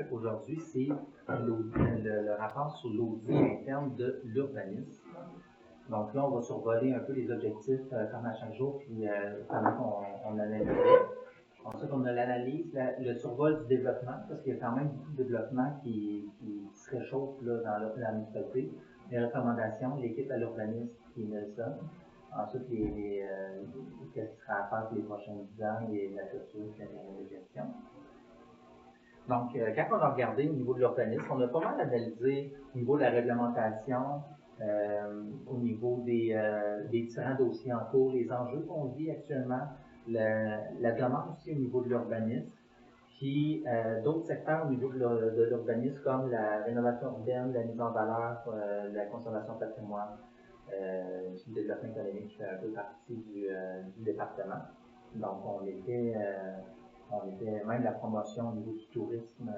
qu'aujourd'hui, c'est le rapport sur l'audit interne de l'urbanisme. Donc là, on va survoler un peu les objectifs comme à chaque jour, puis comment on analyse. Ensuite, on a l'analyse, le survol du développement, parce qu'il y a quand même beaucoup de développement qui se réchauffe là, dans la municipalité. Les recommandations, l'équipe à l'urbanisme qui est Nelson. Ensuite, qu'est-ce qui sera à faire pour les prochains 10 ans, la clôture, la période de gestion. Donc, quand on a regardé au niveau de l'urbanisme, on a pas mal analysé au niveau de la réglementation, au niveau des différents dossiers en cours, les enjeux qu'on vit actuellement, la demande aussi au niveau de l'urbanisme, puis d'autres secteurs au niveau de l'urbanisme comme la rénovation urbaine, la mise en valeur, la conservation de patrimoine, le développement économique qui fait un peu partie du département. Donc on était même la promotion au niveau du tourisme,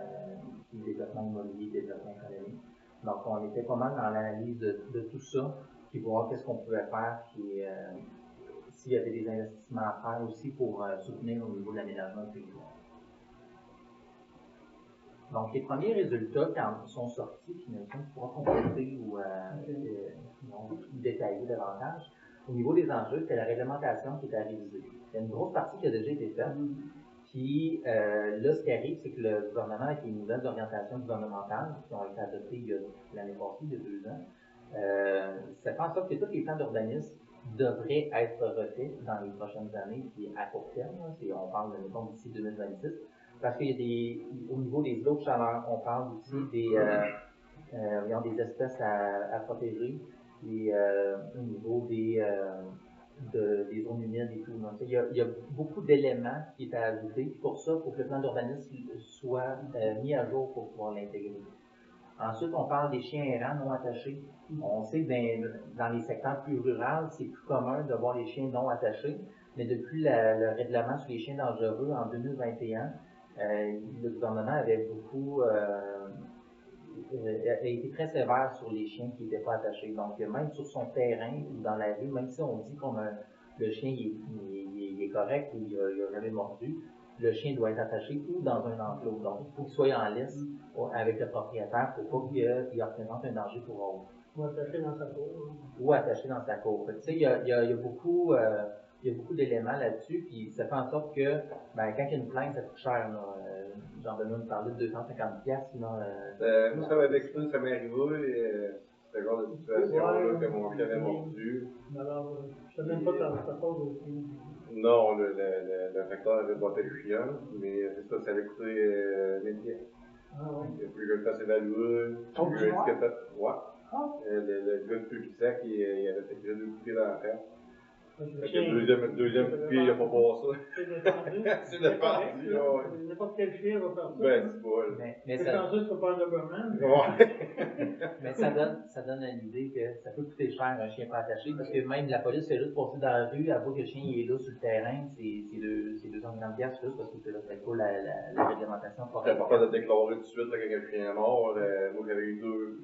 du développement immobilier, du développement économique. Donc on était pas mal dans l'analyse de tout ça, puis voir qu'est-ce qu'on pouvait faire, puis s'il y avait des investissements à faire aussi pour soutenir au niveau de l'aménagement du territoire. Donc, les premiers résultats qui sont sortis, puis Nelson pourra compléter ou détailler davantage, au niveau des enjeux, c'était la réglementation qui était à réviser. Il y a une grosse partie qui a déjà été faite. Puis là, ce qui arrive, c'est que le gouvernement, avec les nouvelles orientations gouvernementales qui ont été adoptées l'année passée, il y a 2 ans, ça fait en sorte que tous les plans d'urbanisme devraient être refaits dans les prochaines années, puis à court terme, on parle de mettons d'ici 2026, parce qu'il y a au niveau des îlots de chaleur, on parle aussi des espèces à protéger, et au niveau des zones humides et tout. Donc, il y a beaucoup d'éléments qui est à ajouter. Pour ça, il faut que le plan d'urbanisme soit mis à jour pour pouvoir l'intégrer. Ensuite, on parle des chiens errants non attachés. On sait que dans les secteurs plus ruraux, c'est plus commun de voir les chiens non attachés, mais depuis le règlement sur les chiens dangereux en 2021, le gouvernement avait a été très sévère sur les chiens qui n'étaient pas attachés. Donc, même sur son terrain ou dans la rue, même si on dit que le chien il est correct ou il n'a jamais mordu, le chien doit être attaché ou dans un enclos. Donc, il faut qu'il soit en laisse avec le propriétaire pour pas qu'il représente un danger pour l'autre. Ou attaché dans sa cour. Ou attaché dans sa cour. Tu sais, il y a beaucoup d'éléments là-dessus, puis ça fait en sorte que, quand il y a une plainte, ça coûte cher. Jean-Benoît nous parlait de 250$. Moi, ça m'avait expliqué, ça m'est arrivé, c'était le genre de situation que mon chien avait mordu. Alors, je ne sais même pas quand ça passe aussi. Non, le facteur avait botté le chien, mais ça avait coûté 1000$. Ah oui. Et puis je le fasse évaluer. Ouais. Le gars de Publisac, il avait fait déjà 2 coups dans la tête. Le deuxième coup, il n'a pas passé. C'est défendu. C'est défendu, ouais. N'importe quel chien va faire ça. C'est pas. Mais c'est chanceux de pas un Doberman. Ouais. Mais ça donne une idée que ça peut coûter cher un chien pas attaché, parce que même la police fait juste passer dans la rue, elle voit que le chien il est là sur le terrain, c'est 250$ juste parce que c'est pas la réglementation. C'est important de déclarer tout de suite là, quand un chien est mort. Moi j'avais eu 2.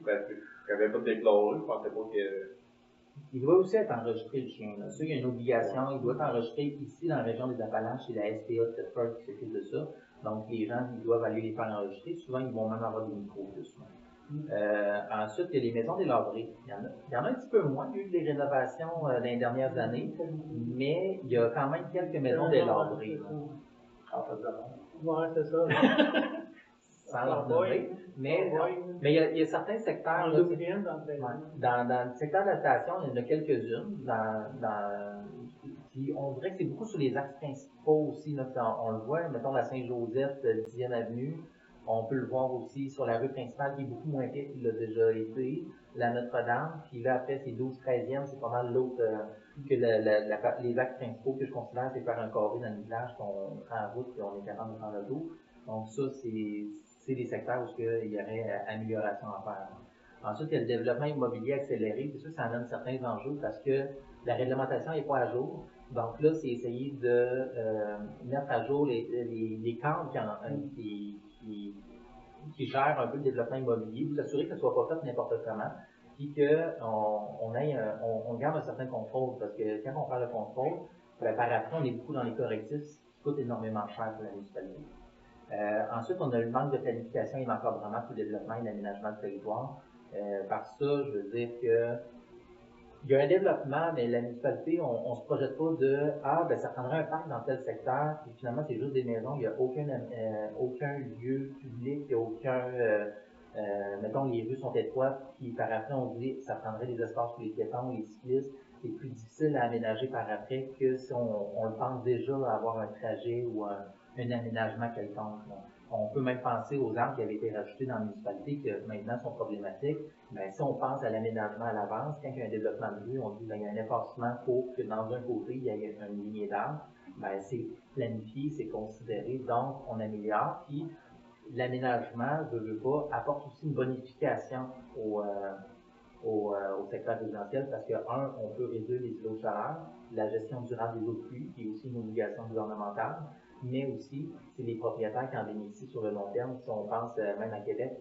Je n'avais pas déclaré, je pensais pas que. Il doit aussi être enregistré, le chien. Là. Ça, il y a une obligation. Il doit être enregistré ici, dans la région des Appalaches. C'est la SPA de Thetford qui s'occupe de ça. Donc, les gens, ils doivent aller les faire enregistrer. Souvent, ils vont même avoir des micros dessus. Ensuite, il y a les maisons délabrées. Il y en a un petit peu moins. Il y a eu des rénovations dans les dernières années. Mais il y a quand même quelques maisons délabrées. Ouais, c'est ça. Sans leur nommer. Mais il y a certains secteurs. Dans le secteur de la station, il y en a quelques-unes. Puis on dirait que c'est beaucoup sur les axes principaux aussi. Là, on le voit, mettons la Saint-Joseph, 10e avenue. On peut le voir aussi sur la rue principale qui est beaucoup moins pire qu'il l'a déjà été. La Notre-Dame. Puis là, après, c'est 12-13e. C'est pas mal l'autre que les axes principaux que je considère, c'est faire un carré dans le village qu'on prend en route et on est capable de prendre le tour. Donc ça, c'est des secteurs où il y aurait amélioration à faire. Ensuite, il y a le développement immobilier accéléré. C'est sûr que ça amène certains enjeux parce que la réglementation n'est pas à jour. Donc là, c'est essayer de mettre à jour les cadres qui gèrent un peu le développement immobilier, pour s'assurer que ça ne soit pas fait n'importe comment, puis qu'on garde un certain contrôle. Parce que quand on parle de contrôle, par après, on est beaucoup dans les correctifs, ce qui coûte énormément cher pour la municipalité. Ensuite, on a le manque de planification et d'encadrement pour le développement et l'aménagement du territoire. Par ça, je veux dire que il y a un développement, mais la municipalité, on ne se projette pas de ben ça prendrait un parc dans tel secteur, puis finalement c'est juste des maisons, il n'y a aucun lieu public, il n'y a aucun mettons les rues sont étroites, puis par après on dit ça prendrait des espaces pour les piétons, les cyclistes, c'est plus difficile à aménager par après que si on le pense déjà à avoir un trajet ou un aménagement quelconque. Là. On peut même penser aux arbres qui avaient été rajoutés dans la municipalité qui maintenant sont problématiques. Ben, si on pense à l'aménagement à l'avance, quand il y a un développement de rue, on dit ben, il y a un effacement pour que dans un côté, il y ait une lignée d'arbres. Ben, c'est planifié, c'est considéré, donc on améliore. Puis l'aménagement, veut pas, apporte aussi une bonification au secteur résidentiel parce que, on peut réduire les îlots de chaleur, la gestion durable des eaux de pluie, qui est aussi une obligation gouvernementale, mais aussi, c'est les propriétaires qui en bénéficient sur le long terme. Si on pense même à Québec,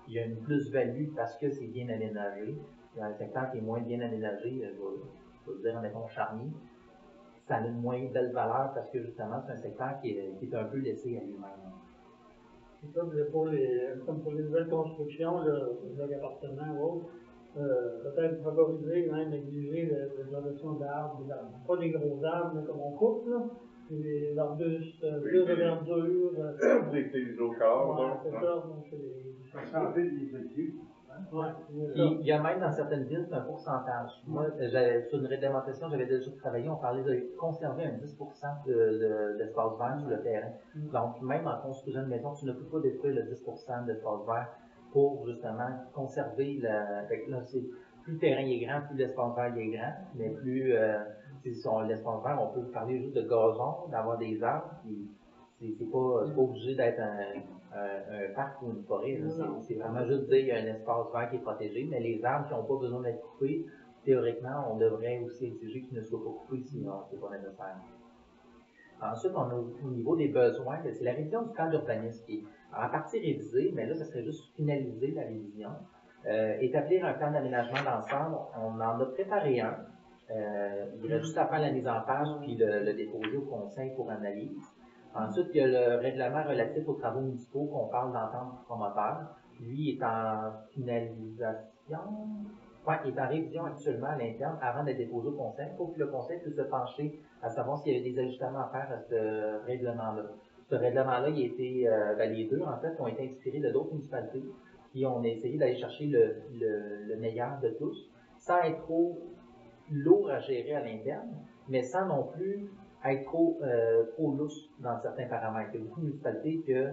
il y a une plus-value parce que c'est bien aménagé. Dans un secteur qui est moins bien aménagé, je vais dire, mettons, Charny, ça a une moins belle valeur parce que justement, c'est un secteur qui est un peu laissé à lui-même. C'est ça, comme pour les nouvelles constructions, les appartements ou autres, peut-être favoriser, même exiger la plantation d'arbres, pas des gros arbres mais comme on coupe, là, des arbustes, plus de verdure. Pour éviter les eaux chaudes. Ouais, c'est ça, donc c'est des. Changer les études. Ouais, Il y a même dans certaines villes, c'est un pourcentage. Moi, sur une réglementation, j'avais déjà travaillé, on parlait de conserver un 10% d'espace vert sur le terrain. Donc, même en construisant une maison, tu ne peux pas détruire le 10% d'espace vert pour justement conserver plus le terrain est grand, plus l'espace vert est grand, mais plus l'espace vert, on peut parler juste de gazon, d'avoir des arbres, puis c'est pas obligé d'être un parc ou une forêt. C'est vraiment juste dire qu'il y a un espace vert qui est protégé, mais les arbres qui n'ont pas besoin d'être coupés, théoriquement, on devrait aussi exiger qu'ils ne soient pas coupés sinon c'est pas nécessaire. Ensuite, on a au niveau des besoins, c'est la révision du plan d'urbanisme qui est en partie révisée, mais là, ça serait juste finaliser la révision. Établir un plan d'aménagement d'ensemble, on en a préparé un. Il reste juste à faire la mise en page puis le déposer au conseil pour analyse. Ensuite, il y a le règlement relatif aux travaux municipaux qu'on parle d'entente promoteur. Lui est en finalisation, il est en révision actuellement à l'interne avant d'être déposé au conseil. Il faut que le conseil puisse se pencher à savoir s'il y avait des ajustements à faire à ce règlement-là. Ce règlement-là, il a été, les deux, en fait, ont été inspirés de d'autres municipalités. Puis on a essayé d'aller chercher le meilleur de tous, sans être trop lourd à gérer à l'interne, mais sans non plus être trop lousse dans certains paramètres. Il y a beaucoup de municipalités que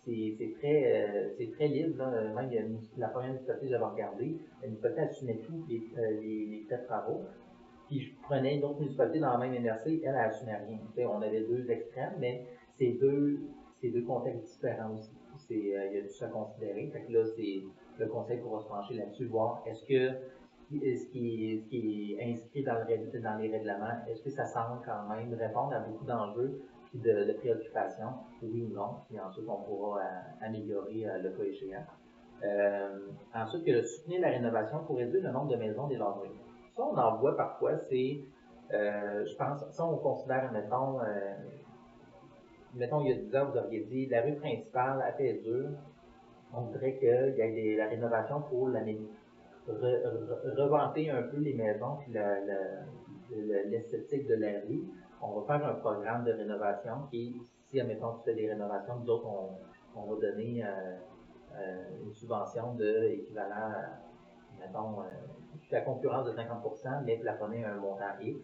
c'est très libre. Là. Même la première municipalité que j'avais regardée, la municipalité assumait tous les frais de travaux. Puis je prenais une autre municipalité dans la même MRC, elle assumait rien. T'sais, on avait deux extrêmes, mais c'est deux contextes différents aussi. Il y a tout ça à considérer. Fait que là, le conseil pourra se pencher là-dessus, voir est-ce que ce qui est inscrit dans les règlements, est-ce que ça semble quand même répondre à beaucoup d'enjeux et de préoccupations, oui ou non, puis ensuite on pourra améliorer le cas échéant. Ensuite, il y a le soutenir la rénovation pour réduire le nombre de maisons délabrées. Ça, on en voit parfois, je pense, ça on considère, mettons, il y a 10 ans, vous auriez dit, la rue principale, à Pézure, on dirait qu'il y a la rénovation pour reventer un peu les maisons puis l'esthétique de la rue. On va faire un programme de rénovation qui, si, admettons, tu fais des rénovations, nous autres, on va donner une subvention de équivalent, mettons, la concurrence de 50%, mais plafonner un montant X.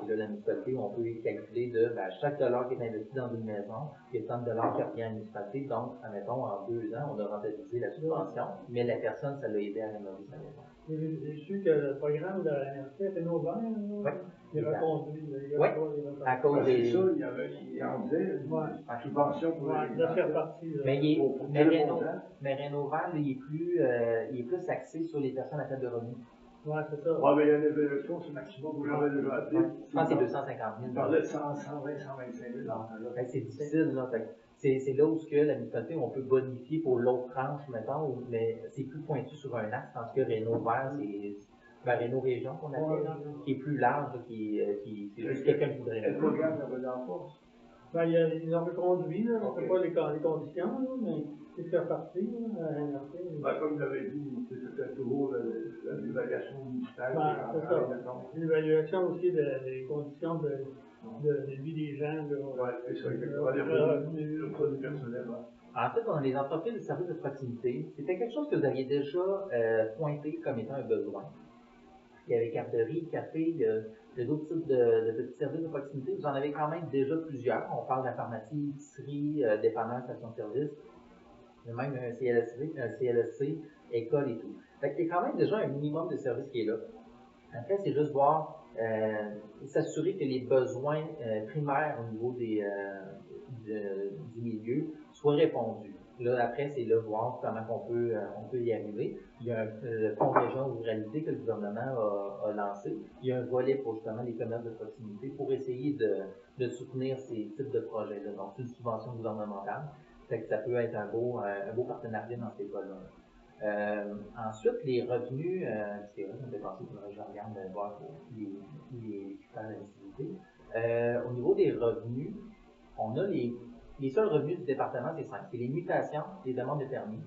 Et là, la municipalité, on peut calculer chaque dollar qui est investi dans une maison, il y a tant de dollars qui revient à la municipalité. Donc, admettons, en 2 ans, on a rentabilisé la subvention, mais la personne, ça l'a aidé à rénover sa maison. J'ai su que le programme de la NRC était ouvert, il est reconduit. Oui, à cause des... C'est ça, il en faisait une subvention pour de faire partie. Mais Rénoval, il est plus axé sur les personnes à faible revenu. Oui, c'est ça. Oui, mais il y en avait, je pense, au maximum, vous l'avez déjà appelé. Je pense que c'est 250 000. Il parlait de 120, 125 000 là. C'est difficile, là. C'est là où la municipalité, on peut bonifier pour l'autre tranche, mettons, mais c'est plus pointu sur un axe, tandis que Réno Vert, c'est Réno Région qu'on appelle, qui est plus large, c'est juste quelqu'un qui voudrait. Le programme de relance. Ben, ils ont reconduit, là, je ne sais pas les conditions, là, mais c'est ce qui est parti, là, à NRT. Ben, comme vous l'avez dit, c'était toujours l'évaluation ministérielle. Ben, c'est ça. L'évaluation aussi des conditions de vie des gens. Oui, c'est ça, exactement. Le produit personnel. En fait, dans les entreprises de services de proximité, c'était quelque chose que vous aviez déjà pointé comme étant un besoin. Il y avait garderie, café, il y a d'autres types de petits services de proximité. Vous en avez quand même déjà plusieurs. On parle de la pharmacie, épicerie, dépanneur, station-service, même un CLSC, école et tout. Fait qu'il y a quand même déjà un minimum de services qui est là. Après, c'est juste voir, s'assurer que les besoins primaires au niveau du milieu soient répondus. Là, après, c'est là voir comment on peut y arriver. Il y a le fonds région ruralité que le gouvernement a lancé. Il y a un volet pour justement les commerces de proximité pour essayer de soutenir ces types de projets-là. Donc, c'est une subvention gouvernementale. Fait que ça peut être un beau partenariat dans ces cas-là. Ensuite, les revenus, c'est vrai, ça me fait penser que je regarde voir pour les critères d'admissibilité. Au niveau des revenus, on a les seuls revenus du département, c'est 5. C'est les mutations, les demandes de permis.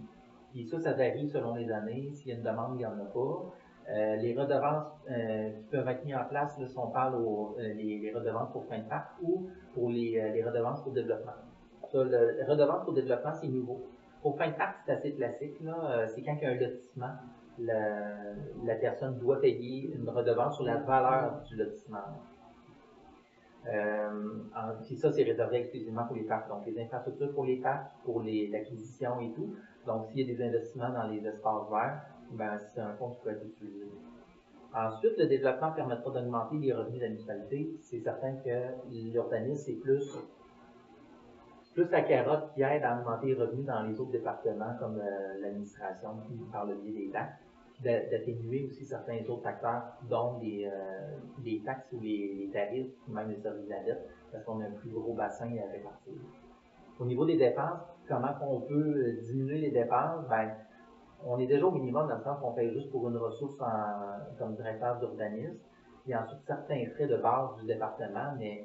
Puis ça varie selon les années. S'il y a une demande, il n'y en a pas. Les redevances qui peuvent être mises en place, là, si on parle les redevances pour fin de parc ou pour les redevances pour développement. Ça, les redevances pour développement, c'est nouveau. Pour fin de parc, c'est assez classique. C'est quand il y a un lotissement, la personne doit payer une redevance sur la valeur du lotissement. Puis ça, c'est réservé exclusivement pour les parcs. Donc, les infrastructures pour les parcs, pour l'acquisition et tout. Donc, s'il y a des investissements dans les espaces verts, ben, c'est un fonds qui peut être utilisé. Ensuite, le développement permettra d'augmenter les revenus de la municipalité. C'est certain que l'urbanisme, c'est plus la carotte qui aide à augmenter les revenus dans les autres départements, comme l'administration, par le biais des taxes, d'atténuer aussi certains autres facteurs, dont les taxes ou les tarifs, ou même les services de la dette, parce qu'on a un plus gros bassin à répartir. Au niveau des dépenses, comment on peut diminuer les dépenses? Ben, on est déjà au minimum dans le sens qu'on paye juste pour une ressource comme directeur d'urbanisme, puis ensuite certains frais de base du département, mais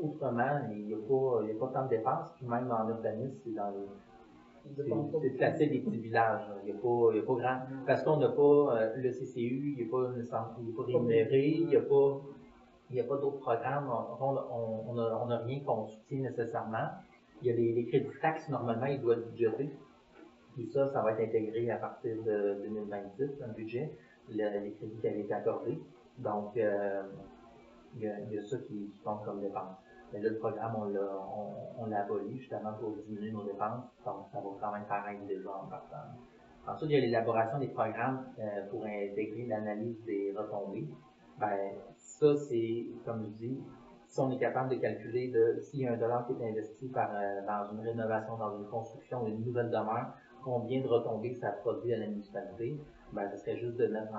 autrement, il n'y a pas tant de dépenses, puis même en urbanisme, c'est classique des petits villages. Il n'y a pas grand. Parce qu'on n'a pas le CCU, il n'est pas rémunéré, il n'y a pas d'autres programmes, on n'a rien qu'on soutient nécessairement. Il y a les crédits taxes, normalement, ils doivent être budgétés. Puis ça va être intégré à partir de 2026 dans le budget, les crédits qui avaient été accordés. Donc, il y a ça qui compte comme dépense. Mais là, le programme, on l'a aboli justement pour diminuer nos dépenses, donc ça va quand même paraître déjà en partant. Ensuite, il y a l'élaboration des programmes pour intégrer l'analyse des retombées. Ben, ça, c'est, comme je dis, si on est capable de calculer s'il y a $1 qui est investi dans une rénovation, dans une construction, une nouvelle demeure, combien de retombées ça produit à la municipalité, ben, ce serait juste de mettre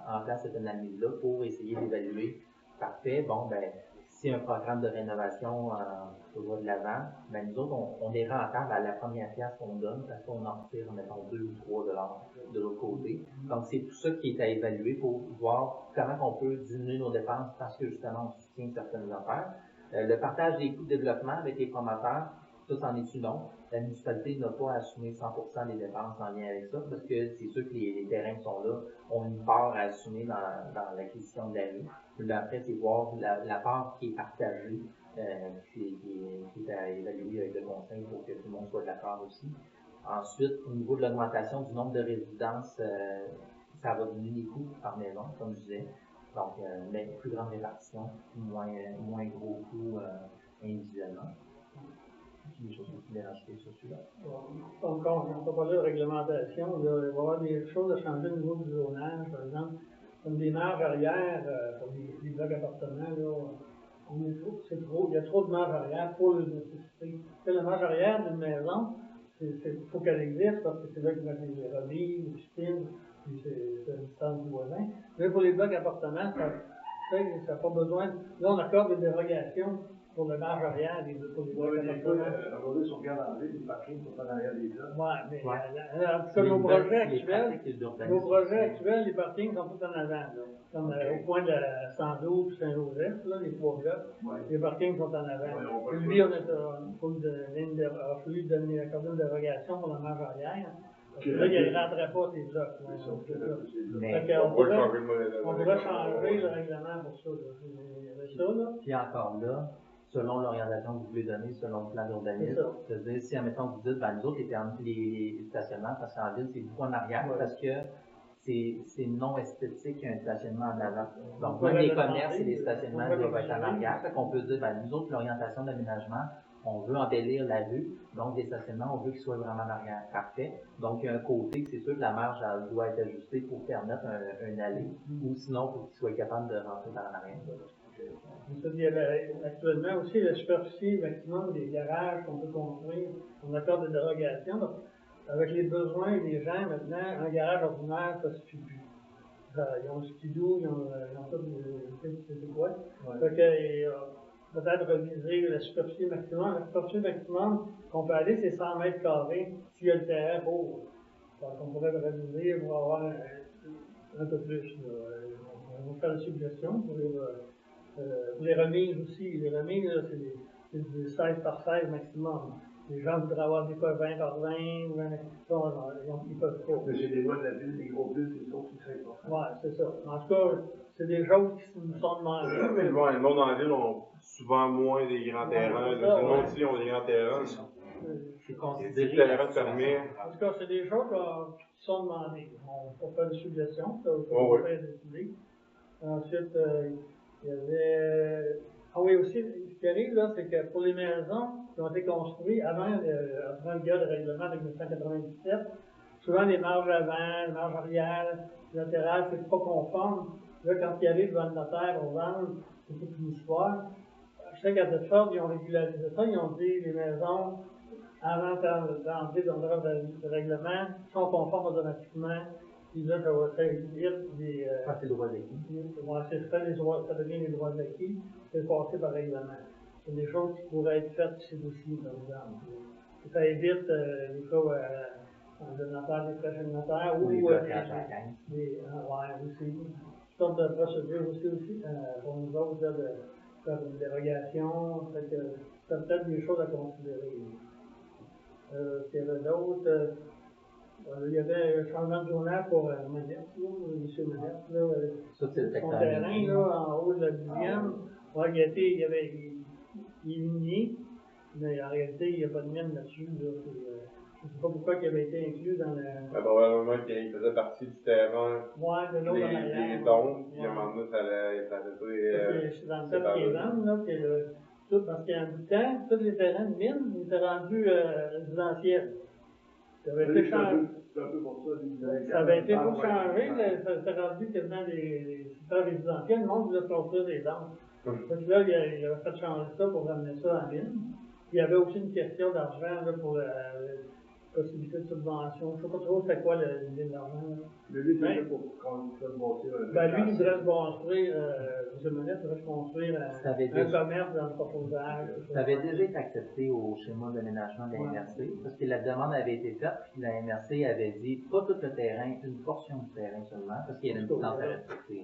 en place cette analyse-là pour essayer d'évaluer. Parfait, bon, ben, si un programme de rénovation va de l'avant, ben, nous autres, on est rentable à la première pièce qu'on donne parce qu'on en retire, mettons, 2 ou 3 $ de l'autre côté. Donc, c'est tout ça qui est à évaluer pour voir comment on peut diminuer nos dépenses parce que, justement, on soutient certaines affaires. Le partage des coûts de développement avec les promoteurs, ça, c'en est une autre. La municipalité n'a pas à assumer 100% des dépenses en lien avec ça, parce que c'est sûr que les terrains qui sont là ont une part à assumer dans l'acquisition de la rue. Puis après, c'est voir la part qui est partagée, qui est à évaluer avec le conseil pour que tout le monde soit d'accord aussi. Ensuite, au niveau de l'augmentation du nombre de résidences, ça va diminuer les coûts par maison, comme je disais. Donc, mais plus grande répartition, moins gros coûts individuellement. Des choses que vous voulez rajouter sur celui-là. Encore, on peut parler de réglementation, il va y avoir des choses à changer au niveau du zonage, par exemple, comme des marges arrière pour les blocs appartements, là, il y a trop de marges arrière pour les nécessités. La marge arrière d'une maison, il faut qu'elle existe parce que c'est là qu'il y a les revilles, les piscines, puis c'est la distance du voisin. Mais pour les blocs appartements, ça n'a pas besoin. Là, on accorde des dérogations pour le marge arrière pour les Ouais, des fois, appartements. aujourd'hui, si on regarde en ville, les parkings sont en arrière des blocs. Ouais, mais Ouais. en tout cas, nos projets actuels, d'urbanisme. nos projets actuels, les parkings sont tous en avant, là. Comme au coin de 112 puis Saint-Joseph, là, les trois blocs, Ouais. les parkings sont en avant. Ouais, on voit Puis ça. lui, on a fallu donner accorder une dérogation pour la marge arrière. Parce que là, il ne rentrait pas ces blocs. Là, C'est ça, c'est ça. Mais, Fait qu'on On va pourrait- changer le modèle. on pourrait changer le règlement pour ça. Là. Il y avait ça, là. puis encore là, selon l'orientation que vous voulez donner, selon le plan d'urbanisme, C'est c'est-à-dire si, admettons, vous dites, ben, nous autres, les stationnements, parce qu'en ville, c'est beaucoup en arrière, Ouais. parce que c'est non esthétique un stationnement en avant. Donc, On même pourrait les le commerces et demander, les stationnements on pourrait doivent le être en demander. arrière. Fait qu'on peut dire, ben, nous autres, l'orientation d'aménagement, on veut embellir la rue, donc les stationnements, on veut qu'ils soient vraiment en arrière. Parfait. Donc, il y a un côté, c'est sûr que la marge elle doit être ajustée pour permettre un allée, ou sinon, pour qu'ils soient capables de rentrer dans l'arrière. Il y a actuellement aussi la superficie maximum des garages qu'on peut construire. On accorde des dérogations. Donc, avec les besoins des gens maintenant, un garage ordinaire, ça suffit plus. Ils ont le skidoo, ils ont tout, c'est quoi. Ouais. Fait que, peut-être reviser la superficie maximum. La superficie maximum qu'on peut aller, c'est 100 mètres carrés s'il y a le terrain pour. Donc, on pourrait le réviser pour avoir un peu plus. On va faire des suggestions pour les remises aussi. Les remises, là, c'est du 16 par 16 maximum. Les gens voudraient avoir des fois 20 par 20, ils peuvent pas. Mais j'ai des lois de la ville, des gros villes, c'est ça aussi très important. Ouais, c'est ça. En tout cas, c'est des choses qui nous sont demandées. Mais bon, le monde en ville ont souvent moins des grands terrains. c'est Le ça, monde ouais. ici ont des grands terrains. C'est C'est considéré. terrain fermé. En tout cas, c'est des choses qui sont demandées. On peut faire des suggestions, ça, Ouais, on ouais. peut faire décider. Ensuite, il y avait. Ah oui, aussi, ce qui arrive, là, c'est que pour les maisons qui ont été construites avant le gars de règlement de 1997, souvent les marges avant, les marges arrière, latérales, c'est pas conforme. Là, quand ils arrivent devant le notaire, on vend, c'est toute une histoire. Je sais qu'à Bedford, ils ont régularisé ça, ils ont dit les maisons, avant d'entrer dans le règlement, sont conformes automatiquement. Puis là, ça va réduire des. Ah, c'est le droit d'acquis. Ouais, ça devient les droits acquis, c'est passé par règlement. C'est des choses qui pourraient être faites chez aussi, par exemple. Et ça évite des fois le notaire, les frais chez le notaire Ou les ou blocages à 15. ouais, aussi. Toutes sortes de procédures aussi pour nous autres de faire une dérogation. Fait que c'est peut-être des choses à considérer. Qu'il y avait d'autres. Il y avait un changement de journal pour Manette, M. Manette, Ça, c'est le son secteur terrain minier. là, en haut de la 10e. Ouais, il est minier, mais en réalité, il n'y a pas de mine là-dessus. Là. Je ne sais pas pourquoi il avait été inclus dans la. Probablement qu'il faisait partie du terrain Ouais, de l'autre en arrière. des dons, puis à un moment donné, ça allait être. C'est dans le temps qui est vendre, là, parce qu'il y a un bout de temps, tous les terrains de mine étaient rendus résidentiels. Ça avait été changé. C'est un peu pour ça. Ça avait été tout changé, ça s'est rendu quasiment des secteurs résidentiels, le monde voulait construire des dents. Donc là, il avait fait changer ça pour ramener ça en mine. Il y avait aussi une question d'argent là, pour la possibilité de subvention. Je ne sais pas trop c'était quoi l'idée de l'argent. Mais lui, c'est fait pour qu'on puisse bâtir un. Ben lui, il voudrait se construire, M. Monette voudrait se construire Ça avait un déjà- commerce d'entreposage. Ça avait déjà été accepté au schéma d'aménagement de la MRC, parce que la demande avait été faite, puis la MRC avait dit pas tout le terrain, une portion du terrain seulement, parce qu'il y avait une distance à respecter.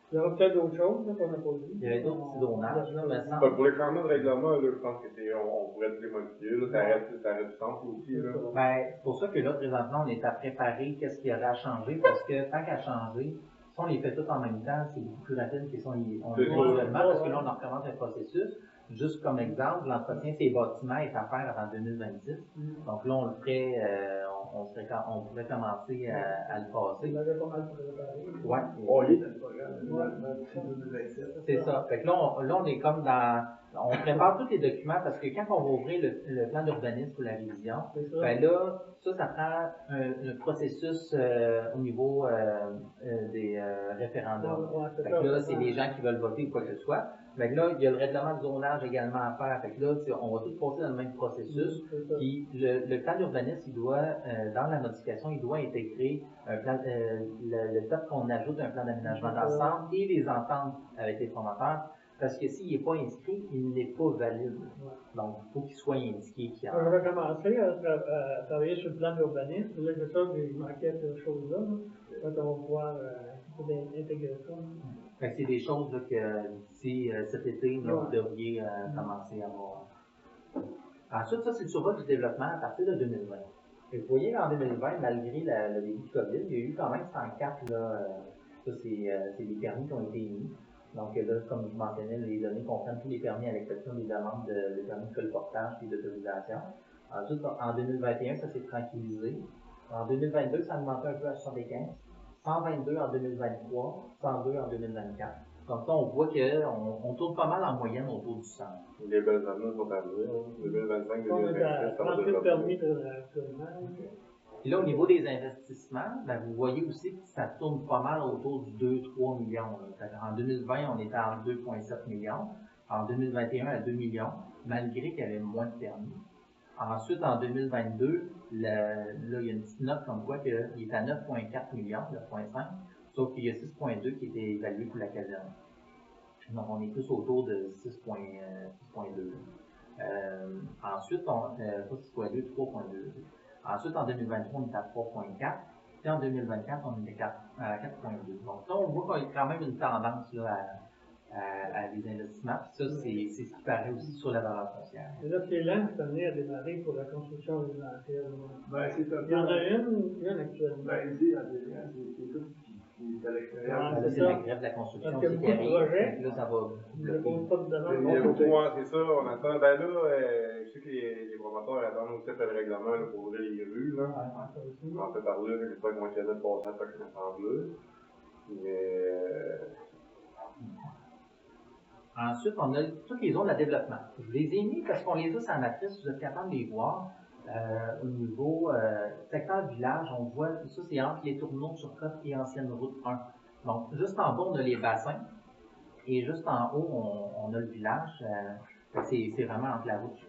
Il y aura peut-être d'autres choses là, qu'on n'a pas vues. Il y avait d'autres petits zonages, là, mais sans. Pour les changements de règlement, là, je pense que on pourrait les modifier. Là, ça reste du sens aussi. Là. Ben, c'est pour ça que là, présentement, on est à préparer qu'est-ce qu'il y aurait à changer, parce que tant qu'à changer, si on les fait tous en même temps, c'est beaucoup plus rapide que si on les fait seulement, parce que là, on recommence un processus. Juste comme exemple, l'entretien de ces bâtiments est à faire avant 2026. Donc là, on le ferait, on pourrait commencer à le passer. Il l'avait pas mal préparé. Ouais. On y est dans le programme, d'ici 2027. C'est ça. Fait que là, on est comme dans. On prépare tous les documents parce que quand on va ouvrir le plan d'urbanisme pour la révision, C'est ça. ben là, ça prend un processus au niveau des référendums. Ouais, c'est Fait ça. que là, c'est les gens qui veulent voter ou quoi que ce soit. Mais là, il y a le règlement de zonage également à faire. Fait que là, on va tout passer dans le même processus. C'est ça. Puis le plan d'urbanisme, il doit, dans la modification, il doit intégrer un plan, le fait qu'on ajoute un plan d'aménagement d'ensemble et les ententes avec les promoteurs. Parce que s'il n'est pas inscrit, il n'est pas valide. Donc, il faut qu'il soit indiqué qu'il y a. Quand j'avais commencé à travailler sur le plan de l'urbanisme, là, c'est ça que je manquais de ces choses-là. Quand on va pouvoir intégrer ça. Fait que c'est des choses là, que d'ici cet été, là, vous devriez commencer à voir. Ensuite, ça, c'est le survol du développement à partir de 2020. Et vous voyez qu'en 2020, malgré le début du COVID, il y a eu quand même 104, là, ça c'est des permis qui ont été émis. Donc là, comme je mentionnais, les données comprennent tous les permis à l'exception des demandes de permis de colportage et d'autorisation. Ensuite, en 2021, ça s'est tranquillisé. En 2022, ça a augmenté un peu à 75. 122 en 2023, 102 en 2024. Donc là, on voit qu'on tourne pas mal en moyenne autour du 100. Les belles années sont arrivées, 2025, On est 2026, à ça va 38 développer. permis actuellement. Et là, au niveau des investissements, ben, vous voyez aussi que ça tourne pas mal autour du 2-3 millions. En 2020, on était à 2,7 millions. En 2021, à 2 millions, malgré qu'il y avait moins de permis. Ensuite, en 2022, là, il y a une petite note comme quoi qu'il est à 9,4 millions, 9,5, sauf qu'il y a 6,2 qui était évalué pour la caserne. Donc, on est plus autour de 6,2. Ensuite, pas 6,2, 3,2. Ensuite, en 2023, on est à 3,4. Puis en 2024, on est à 4,2. Donc là, on voit qu'il y a quand même une tendance là, à des investissements. Puis ça, c'est ce qui paraît aussi sur la valeur foncière. Et là, c'est lent cette année à démarrer pour la construction résidentielle. Ben, c'est un Il y en a peu. une actuellement. Ben, ici, en délire, c'est tout qui est à l'extérieur. Ah, Là, c'est c'est ça. la grève de la construction Parce qu'il y a qui beaucoup de arrive. projets. Là, ça va Il ne bloquer. pose pas de demande. Il y a beaucoup, ouais, c'est ça, on attend. Ben là, je sais que les promoteurs attendent aussi le règlement là, pour ouvrir les rues. Là. On en fait parler, j'espère qu'on va essayer de passer à chaque ensemble. Mais. Ensuite, on a toutes les zones de développement. Je les ai mis parce qu'on les a sur la matrice, vous êtes capable de les voir. Au niveau secteur village, on voit, ça c'est entre les tourneaux sur Côte et Ancienne Route 1. Donc, juste en bas, on a les bassins. Et juste en haut, on a le village. C'est vraiment entre la route,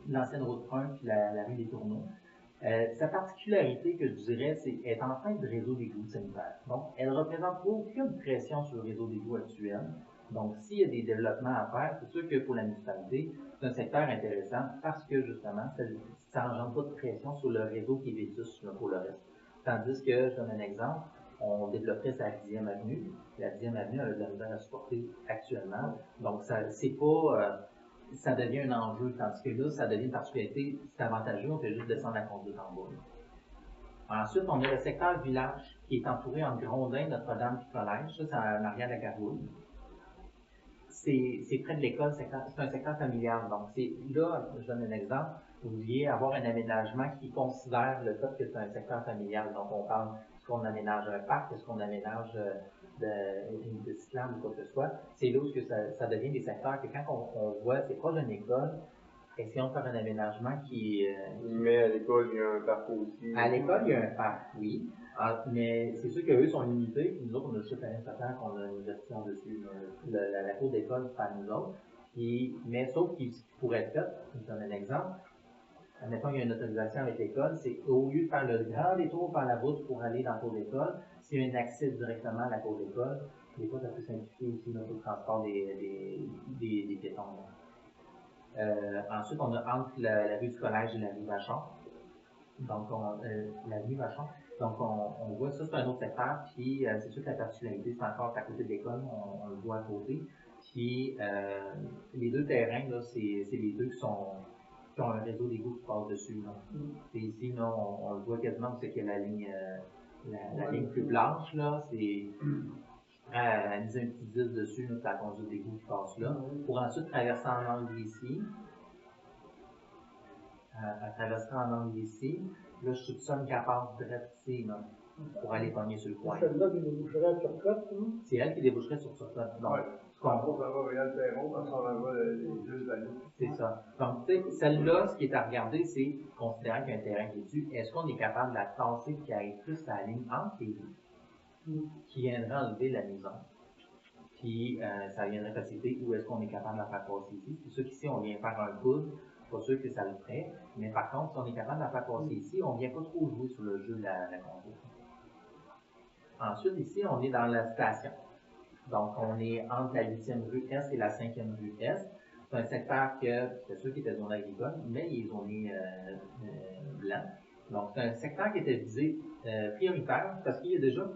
l'ancienne route 1 et la rue des Tourneaux. Sa particularité, que je dirais, c'est qu'elle est en fin de réseau d'égouts sanitaires. Donc, elle ne représente aucune pression sur le réseau d'égouts actuel. Donc, s'il y a des développements à faire, c'est sûr que pour la municipalité, c'est un secteur intéressant parce que, justement, ça n'engendre pas de pression sur le réseau qui est vétus pour le reste. Tandis que, je donne un exemple, on développerait sa 10e avenue. La 10e avenue a de la misère à supporter actuellement. Donc, c'est pas... ça devient un enjeu, tandis que là, ça devient une particularité, c'est avantageux, on fait juste descendre la conduite en bas. Ensuite, on a le secteur village, qui est entouré en Grondin, Notre-Dame et Collège. Ça, c'est en arrière de la Gargouille. C'est près de l'école, c'est un secteur familial. Donc, là, je donne un exemple, vous vouliez avoir un aménagement qui considère le fait que c'est un secteur familial. Donc, on parle, est-ce qu'on aménage un parc, est-ce qu'on aménage de cyclable ou quoi que ce soit. C'est là où ça devient des secteurs que quand on voit, c'est proche d'une école, essayons de faire un aménagement qui... Mais à l'école, il y a un parc aussi. À l'école, il y a un parc, oui. Mais c'est sûr qu'eux sont limités, puis nous autres, on a juste un certain qu'on a investi en dessus. La cour d'école, c'est pas nous autres. Mais sauf qu'il pourrait être fait, je donne un exemple. Admettons qu'il y a une autorisation avec l'école, c'est au lieu de faire le grand détour par la route pour aller dans la cour d'école, s'il y a un accès directement à la cour d'école, des fois, ça peut simplifier aussi notre transport des piétons. Ensuite, on a entre la rue du Collège et la rue Vachon. Donc, la rue Vachon. Donc, on voit ça, c'est un autre secteur. Puis, c'est sûr que la particularité, c'est encore à côté de l'école, on le voit à côté. Puis, les deux terrains, là, c'est les deux qui ont un réseau d'égouts qui passe dessus. Et ici, là, on le voit quasiment, c'est qu'il y a la ligne plus blanche, là, c'est à un petit 10 dessus, là, c'est la conduite d'égout qui passe là, pour ensuite traverser en angle ici. À traverser en angle ici. Là, je soupçonne qu'elle passe direct ici, là, pour aller pogner sur le coin. C'est celle-là qui déboucherait sur Côte, non? C'est elle qui déboucherait sur Côte. Donc, En gros, ça va Réal Perron, parce qu'on en voit les deux années. c'est ça. Donc, tu sais, celle-là, ce qui est à regarder, c'est, considérant qu'il y a un terrain qui est dessus, est-ce qu'on est capable de la tasser et qu'il arrive plus à la ligne entre les deux, qui viendrait enlever la maison. Puis, ça viendrait faciliter où est-ce qu'on est capable de la faire passer ici. C'est sûr qu'ici, on vient faire un coude, pas sûr que ça le ferait, mais par contre, si on est capable de la faire passer ici, on vient pas trop jouer sur le jeu de la conduite. Ensuite, ici, on est dans la station. Donc, on est entre la 10e rue Est et la 5e rue Est. C'est un secteur que, c'est sûr qu'il était zone agricole, mais il est zoné blanc. Donc, c'est un secteur qui était visé prioritaire parce qu'il y a déjà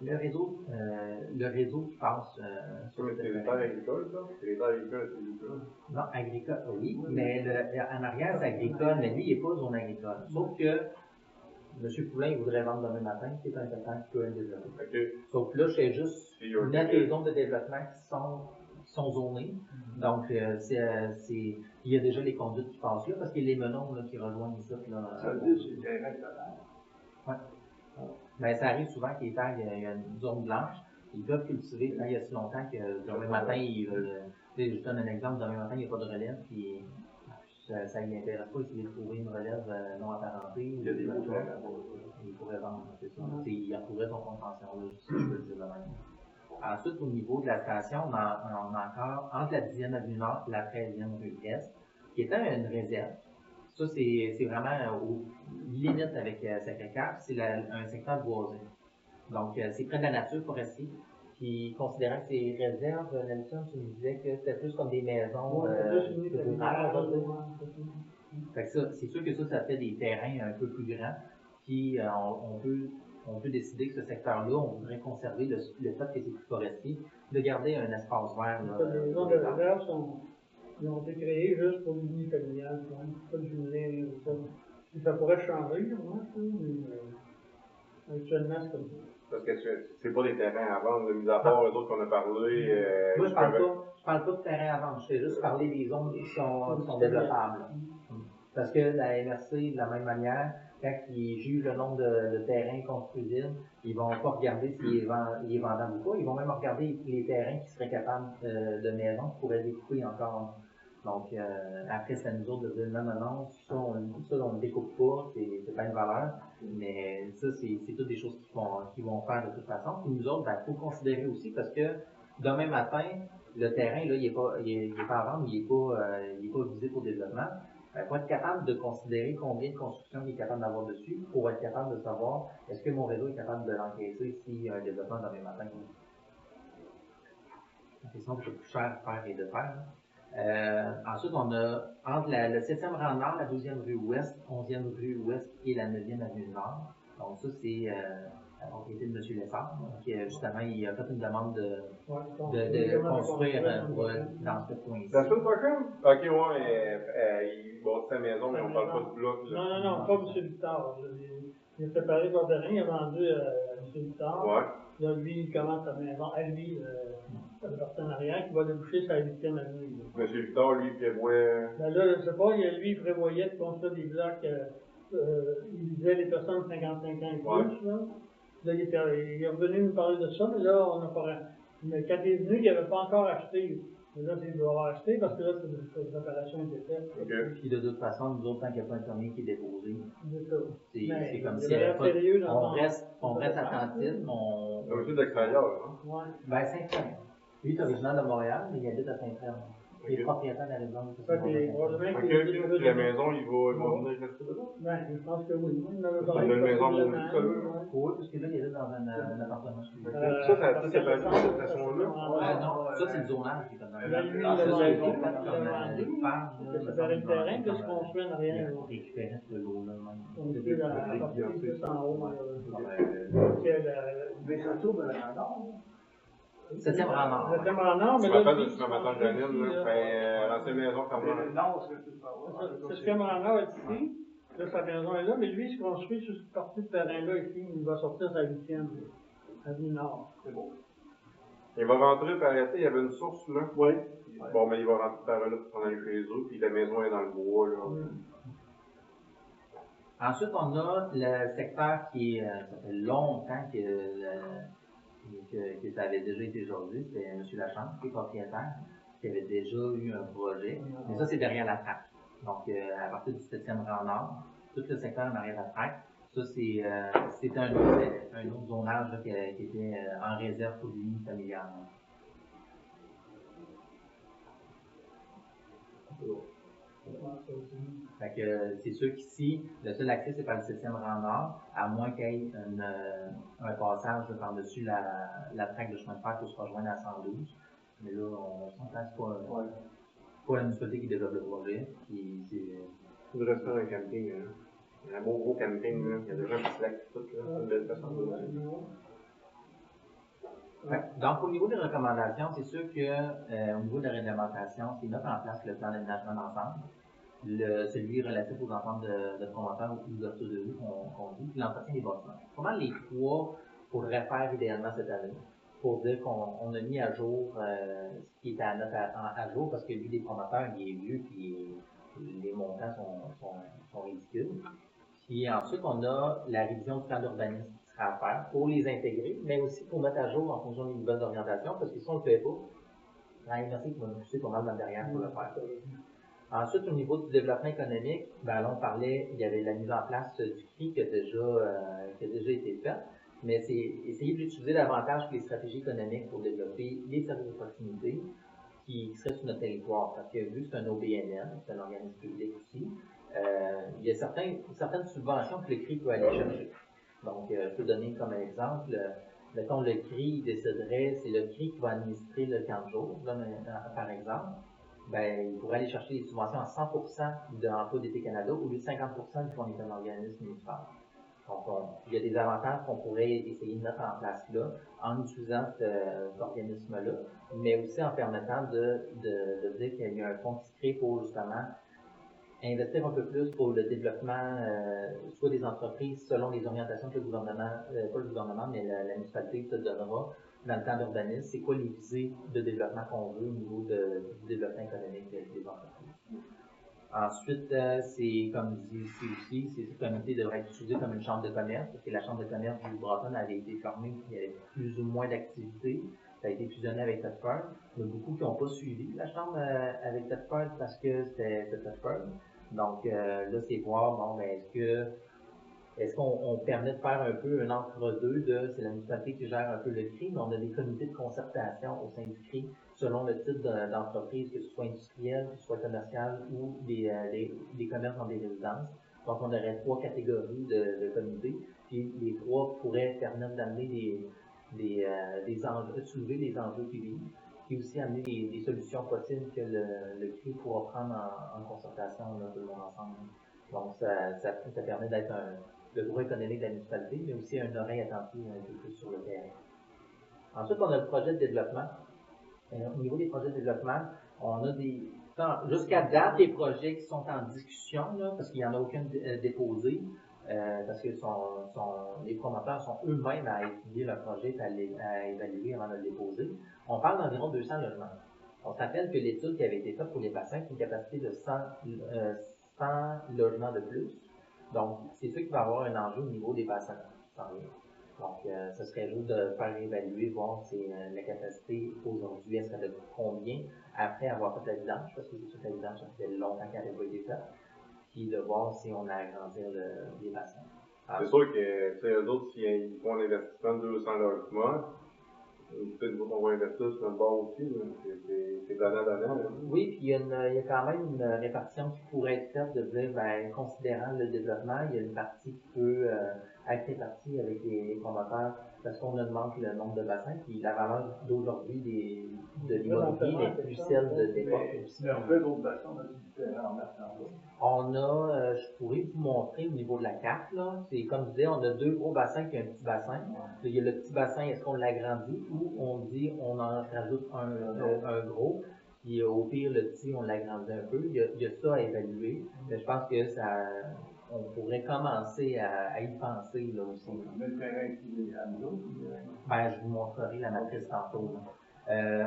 le réseau qui passe sur le territoire agricole, ça? C'est les terres agricoles, c'est agricole. Non, agricole, oui, mais en arrière, c'est agricole, mais lui, il n'est pas zone agricole. Sauf que M. Poulain, il voudrait vendre demain matin, qui est un secteur qui peut être développé. Okay. Sauf que là, je fais juste mettre les zones de développement qui sont zonées. Donc, il y a déjà les conduites qui passent là, parce qu'il y a les menons là, qui rejoignent ici. Ça veut dire que c'est terrain totale. Oui. Ben, ça arrive souvent qu'il y a une zone blanche. Ils peuvent cultiver quand il y a si longtemps que demain matin, ils veulent. Je donne un exemple, demain matin, il n'y a pas de relève, puis ça ne l'intéresse pas d'essayer de trouver une relève non apparentée. Il y a des mots il pourrait vendre, c'est ça. Il retrouverait son fonds de pension, là, si je peux le dire de même. Ensuite, au niveau de la station, on a encore entre la 10e avenue Nord et la 13e rue Est, qui était une réserve. Ça, c'est vraiment aux limites avec Sacré-Cœur. C'est un secteur boisé. Donc, c'est près de la nature forestier. Puis, considérant que c'est réserve, Nelson, tu me disais que c'était plus comme des maisons rurales, on va dire. Fait que ça, c'est sûr que ça fait des terrains un peu plus grands. Puis, on peut décider que ce secteur-là, on voudrait conserver le fait que c'est plus forestier, de garder un espace vert. Les zones de réserve ils ont été créés juste pour l'unité familiale, pas de jumelé, ça. Ça pourrait changer, moi, mais actuellement, c'est comme ça. Parce que c'est pas des terrains à vendre, mis à part les autres qu'on a parlé. Moi, je parle pas de terrain à vendre, je fais juste parler des zones qui sont développables. Parce que la MRC, de la même manière, quand ils jugent le nombre de terrains construisibles, ils vont pas regarder s'il est vendable ou pas, ils vont même regarder les terrains qui seraient capables de maisons qui pourraient découper encore. Donc, après, c'est à nous autres de dire non, ça, on ne découpe pas, c'est pas une valeur, mais ça, c'est toutes des choses qu'ils vont faire de toute façon. Puis nous autres, il faut considérer aussi parce que demain matin, le terrain, là, il est pas à vendre, il est pas visé pour développement. Il faut être capable de considérer combien de constructions il est capable d'avoir dessus pour être capable de savoir est-ce que mon réseau est capable de l'encaisser s'il y a un développement demain matin. La question c'est plus cher à faire et de faire. Ensuite, on a entre le 7e rang nord, la 12e rue ouest, 11e rue ouest et la 9e avenue nord. Donc ça, c'est la propriété de M. Lessard, qui justement, il a fait une demande de construire dans ce coin-ci. La semaine prochaine? Ok, ouais, il bâtit sa maison, mais on parle pas de bloc. Non, pas M. Victor. Il a préparé son terrain, il a vendu à M. Victor. Ouais. Là, lui, il commence sa maison à lui, le partenariat, qui va déboucher sa 8e avenue. M. Victor, lui, prévoit. Ben là, je sais pas, lui, il prévoyait de construire des blocs, il disait les personnes de 55 ans et plus, là. Là, il est revenu nous parler de ça, mais là, on n'a pas. Mais quand il est venu, il n'avait pas encore acheté. Mais là, il doit avoir acheté parce que là, cette opération était faite. Okay. Puis de toute façon, nous autres, tant qu'il n'y a pas un permis qui est déposé, c'est comme si on reste attentif. C'est aussi de l'extérieur, hein? Ouais. Ben, Saint-Frère. Lui, il est originaire de Montréal, mais il habite à Saint-Frère. Il est propriétaire de la résidence. La maison, il va venir rester là? Ben, je pense que oui. Il a une maison pour lui, ça, oui, parce que là, il est dans un appartement. Ça c'est pas de cette façon-là? Non, ça, c'est le zonage qui est comme dans Lui, il l'a vendu. Il a séparé le terrain, puis il se construit en arrière. Il récupérait ce lot-là. On est plus dans la partie plus en haut. Mais ça tourne en nord. 7e rang nord. 7e rang nord, mais je là. me rappelle de ce matin de Janine, l'ancienne maison comme Non, c'est 7e rang nord est ici. Là, sa maison est là, mais lui, il se construit sur cette partie de terrain-là ici. Il va sortir sa 8e avenue nord. C'est beau. Il va rentrer par arrêter, il y avait une source là. Oui. Bon, mais il va rentrer par là pour s'en aller chez eux, puis la maison est dans le bois là. Ensuite, on a le secteur qui ça fait longtemps que ça avait déjà été aujourd'hui, c'était M. Lachambre, qui est propriétaire, qui avait déjà eu un projet. Mais ça, c'est derrière la traque. Donc, à partir du 7e rang nord, tout le secteur en arrière de la traque, ça, c'est un autre zonage là, qui était en réserve pour l'unité familiale. ça aussi. Fait que c'est sûr qu'ici, le seul accès, c'est par le 7e rang nord, à moins qu'il y ait un passage par-dessus la traque de chemin de fer pour se rejoindre à 112. Mais là, on s'entend, c'est pas la municipalité qui développe le projet. Puis Il devrait se faire un camping, hein. Un bon gros camping, là. Il y a déjà un petit lac et tout, là. C'est une belle façon de Donc, au niveau des recommandations, c'est sûr que au niveau de la réglementation, c'est mettre en place le plan d'aménagement d'ensemble, celui relatif aux ensembles de promoteurs ou d'ouverture de rue qu'on dit, puis l'entretien des bâtiments. Comment les trois faudrait faire idéalement cette année pour dire qu'on a mis à jour ce qui était à mettre à jour, parce que lui, des promoteurs, il est vieux, puis les montants sont ridicules. Puis ensuite, on a la révision du plan d'urbanisme qui sera à faire pour les intégrer, mais aussi pour mettre à jour en fonction des nouvelles orientations, parce que si on ne le fait pas, la MRC va nous pousser pas mal dans le derrière pour le faire. Ensuite, au niveau du développement économique, ben là, on parlait, il y avait la mise en place du CRI qui a déjà été faite, mais c'est essayer d'utiliser davantage les stratégies économiques pour développer les services de proximité qui seraient sur notre territoire, parce que vu que c'est un OBNL, c'est un organisme public aussi, il y a certaines subventions que le CRI peut aller chercher. Donc, je peux donner comme exemple, mettons le CRI déciderait, c'est le CRI qui va administrer le camp de jour, là, par exemple, ben, il pourrait aller chercher des subventions à 100% de l'emploi d'été Canada au lieu de 50% du qu'on est un organisme municipal. Donc, il y a des avantages qu'on pourrait essayer de mettre en place là, en utilisant cet organisme-là, mais aussi en permettant de dire qu'il y a un fonds qui se crée pour justement investir un peu plus pour le développement, soit des entreprises selon les orientations que le gouvernement, pas le gouvernement, mais la municipalité te donnera dans le plan d'urbanisme. C'est quoi les visées de développement qu'on veut au niveau du développement économique des entreprises. Ensuite, c'est comme je dis ici aussi, ce comité devrait être utilisé comme une chambre de commerce, parce que la chambre de commerce du Broughton avait été fermée, il y avait plus ou moins d'activité. Ça a été fusionné avec Thetford. Il y en a beaucoup qui n'ont pas suivi la chambre avec Thetford parce que c'était Thetford. Donc là, c'est voir, bon, ben, est-ce qu'on permet de faire un peu un entre-deux c'est la municipalité qui gère un peu le CRI, mais on a des comités de concertation au sein du CRI selon le type d'entreprise, que ce soit industriel, que ce soit commercial ou des commerces dans des résidences. Donc, on aurait 3 catégories de comités, puis les 3 pourraient permettre d'amener soulever les enjeux qui vivent, puis aussi amener des solutions possibles que le CRI pourra prendre en concertation là, tout le monde ensemble. Donc, ça permet d'être le droit économique de la municipalité, mais aussi une oreille attentive un peu plus sur le terrain. Ensuite, on a le projet de développement. Au niveau des projets de développement, on a jusqu'à date, des projets qui sont en discussion, là, parce qu'il n'y en a aucun déposé, parce que les promoteurs sont eux-mêmes à étudier le projet, à évaluer avant de le déposer. On parle d'environ 200 logements. On se rappelle que l'étude qui avait été faite pour les bassins, c'est une capacité de 100 logements de plus. Donc, c'est sûr qu'il va y avoir un enjeu au niveau des bassins. Donc, ce serait juste de faire évaluer, voir si la capacité aujourd'hui, elle serait de combien après avoir fait la vidange, parce que c'est sûr que la vidange, ça fait longtemps qu'elle n'avait pas été faite, puis de voir si on a agrandir les bassins. C'est sûr que, tu sais, eux autres, s'ils font un investissement de 200 logements, peut-être nous on va investir sur notre bord aussi, c'est donnant. Oui, puis il y a quand même une répartition qui pourrait être faite de dire, ben, considérant le développement, il y a une partie qui peut être répartie avec les promoteurs parce qu'on augmente le nombre de bassins, puis la valeur d'aujourd'hui de l'immobilier n'est plus celle de l'époque aussi. Mais on fait d'autres bassins, on a différents bassins. On a, je pourrais vous montrer au niveau de la carte, là. C'est comme je disais, on a 2 gros bassins et un petit bassin. Il y a le petit bassin, est-ce qu'on l'agrandit ou on dit on en rajoute un gros, puis au pire, le petit, on l'agrandit un peu. Il y a ça à évaluer, mais je pense que on pourrait commencer à y penser, là aussi. Mais le terrain qui est à nous, ben, je vous montrerai la matrice tantôt, là.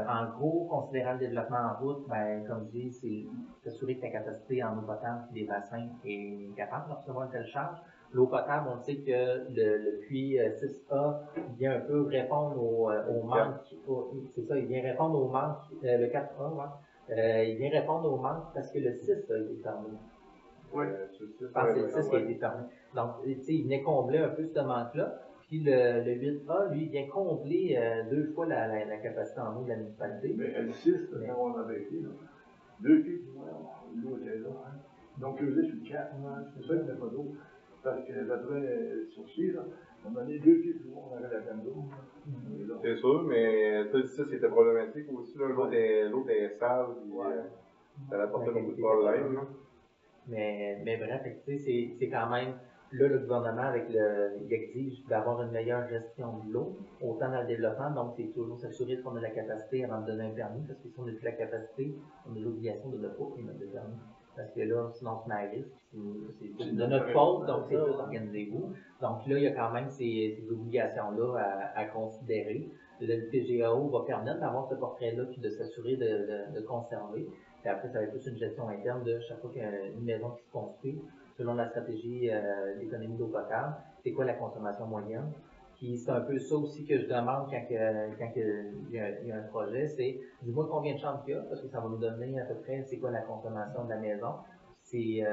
En gros, considérant le développement en route, ben, comme je dis, c'est s'assurer que la capacité en eau potable des bassins est capable de recevoir une telle charge. L'eau potable, on sait que le puits 6A vient un peu répondre au manque. C'est ça, il vient répondre au manque. Le 4A, ouais. Il vient répondre au manque parce que le 6 a été fermé. Oui, je pense que c'est le 6 qui a été fermé. Donc, tu sais, il venait combler un peu ce manque-là. Puis le 8A, lui, vient combler 2 fois la capacité en eau de la municipalité. Mais L6, quand on avait été, là, 2 pieds, l'eau était là. Hein. Donc, creuser sur le 4, c'est ça qu'il n'y a pas d'eau. Parce que d'après Sourcier, là, on a les 2 pieds plus loin, on avait la peine d'eau. C'est sûr, mais ça, c'était problématique aussi. L'eau est sale, puis ça apportait beaucoup de problèmes. Là. Mais bref, tu sais, c'est quand même, là, le gouvernement, il exige d'avoir une meilleure gestion de l'eau, autant dans le développement, donc c'est toujours s'assurer qu'on a la capacité avant de donner un permis, parce que si on n'a plus la capacité, on a l'obligation de ne pas émettre de permis. Parce que là, sinon on se met à risque, c'est de notre faute, donc c'est plus organisez-vous. Donc là, il y a quand même ces obligations-là à considérer. Le PGAO va permettre d'avoir ce portrait-là puis de s'assurer de conserver. Puis après, ça va être plus une gestion interne de chaque fois qu'il y a une maison qui se construit, selon la stratégie d'économie d'eau potable, c'est quoi la consommation moyenne. Puis c'est un peu ça aussi que je demande quand il y a un projet, c'est dis-moi combien de chambres il y a, parce que ça va me donner à peu près c'est quoi la consommation de la maison. C'est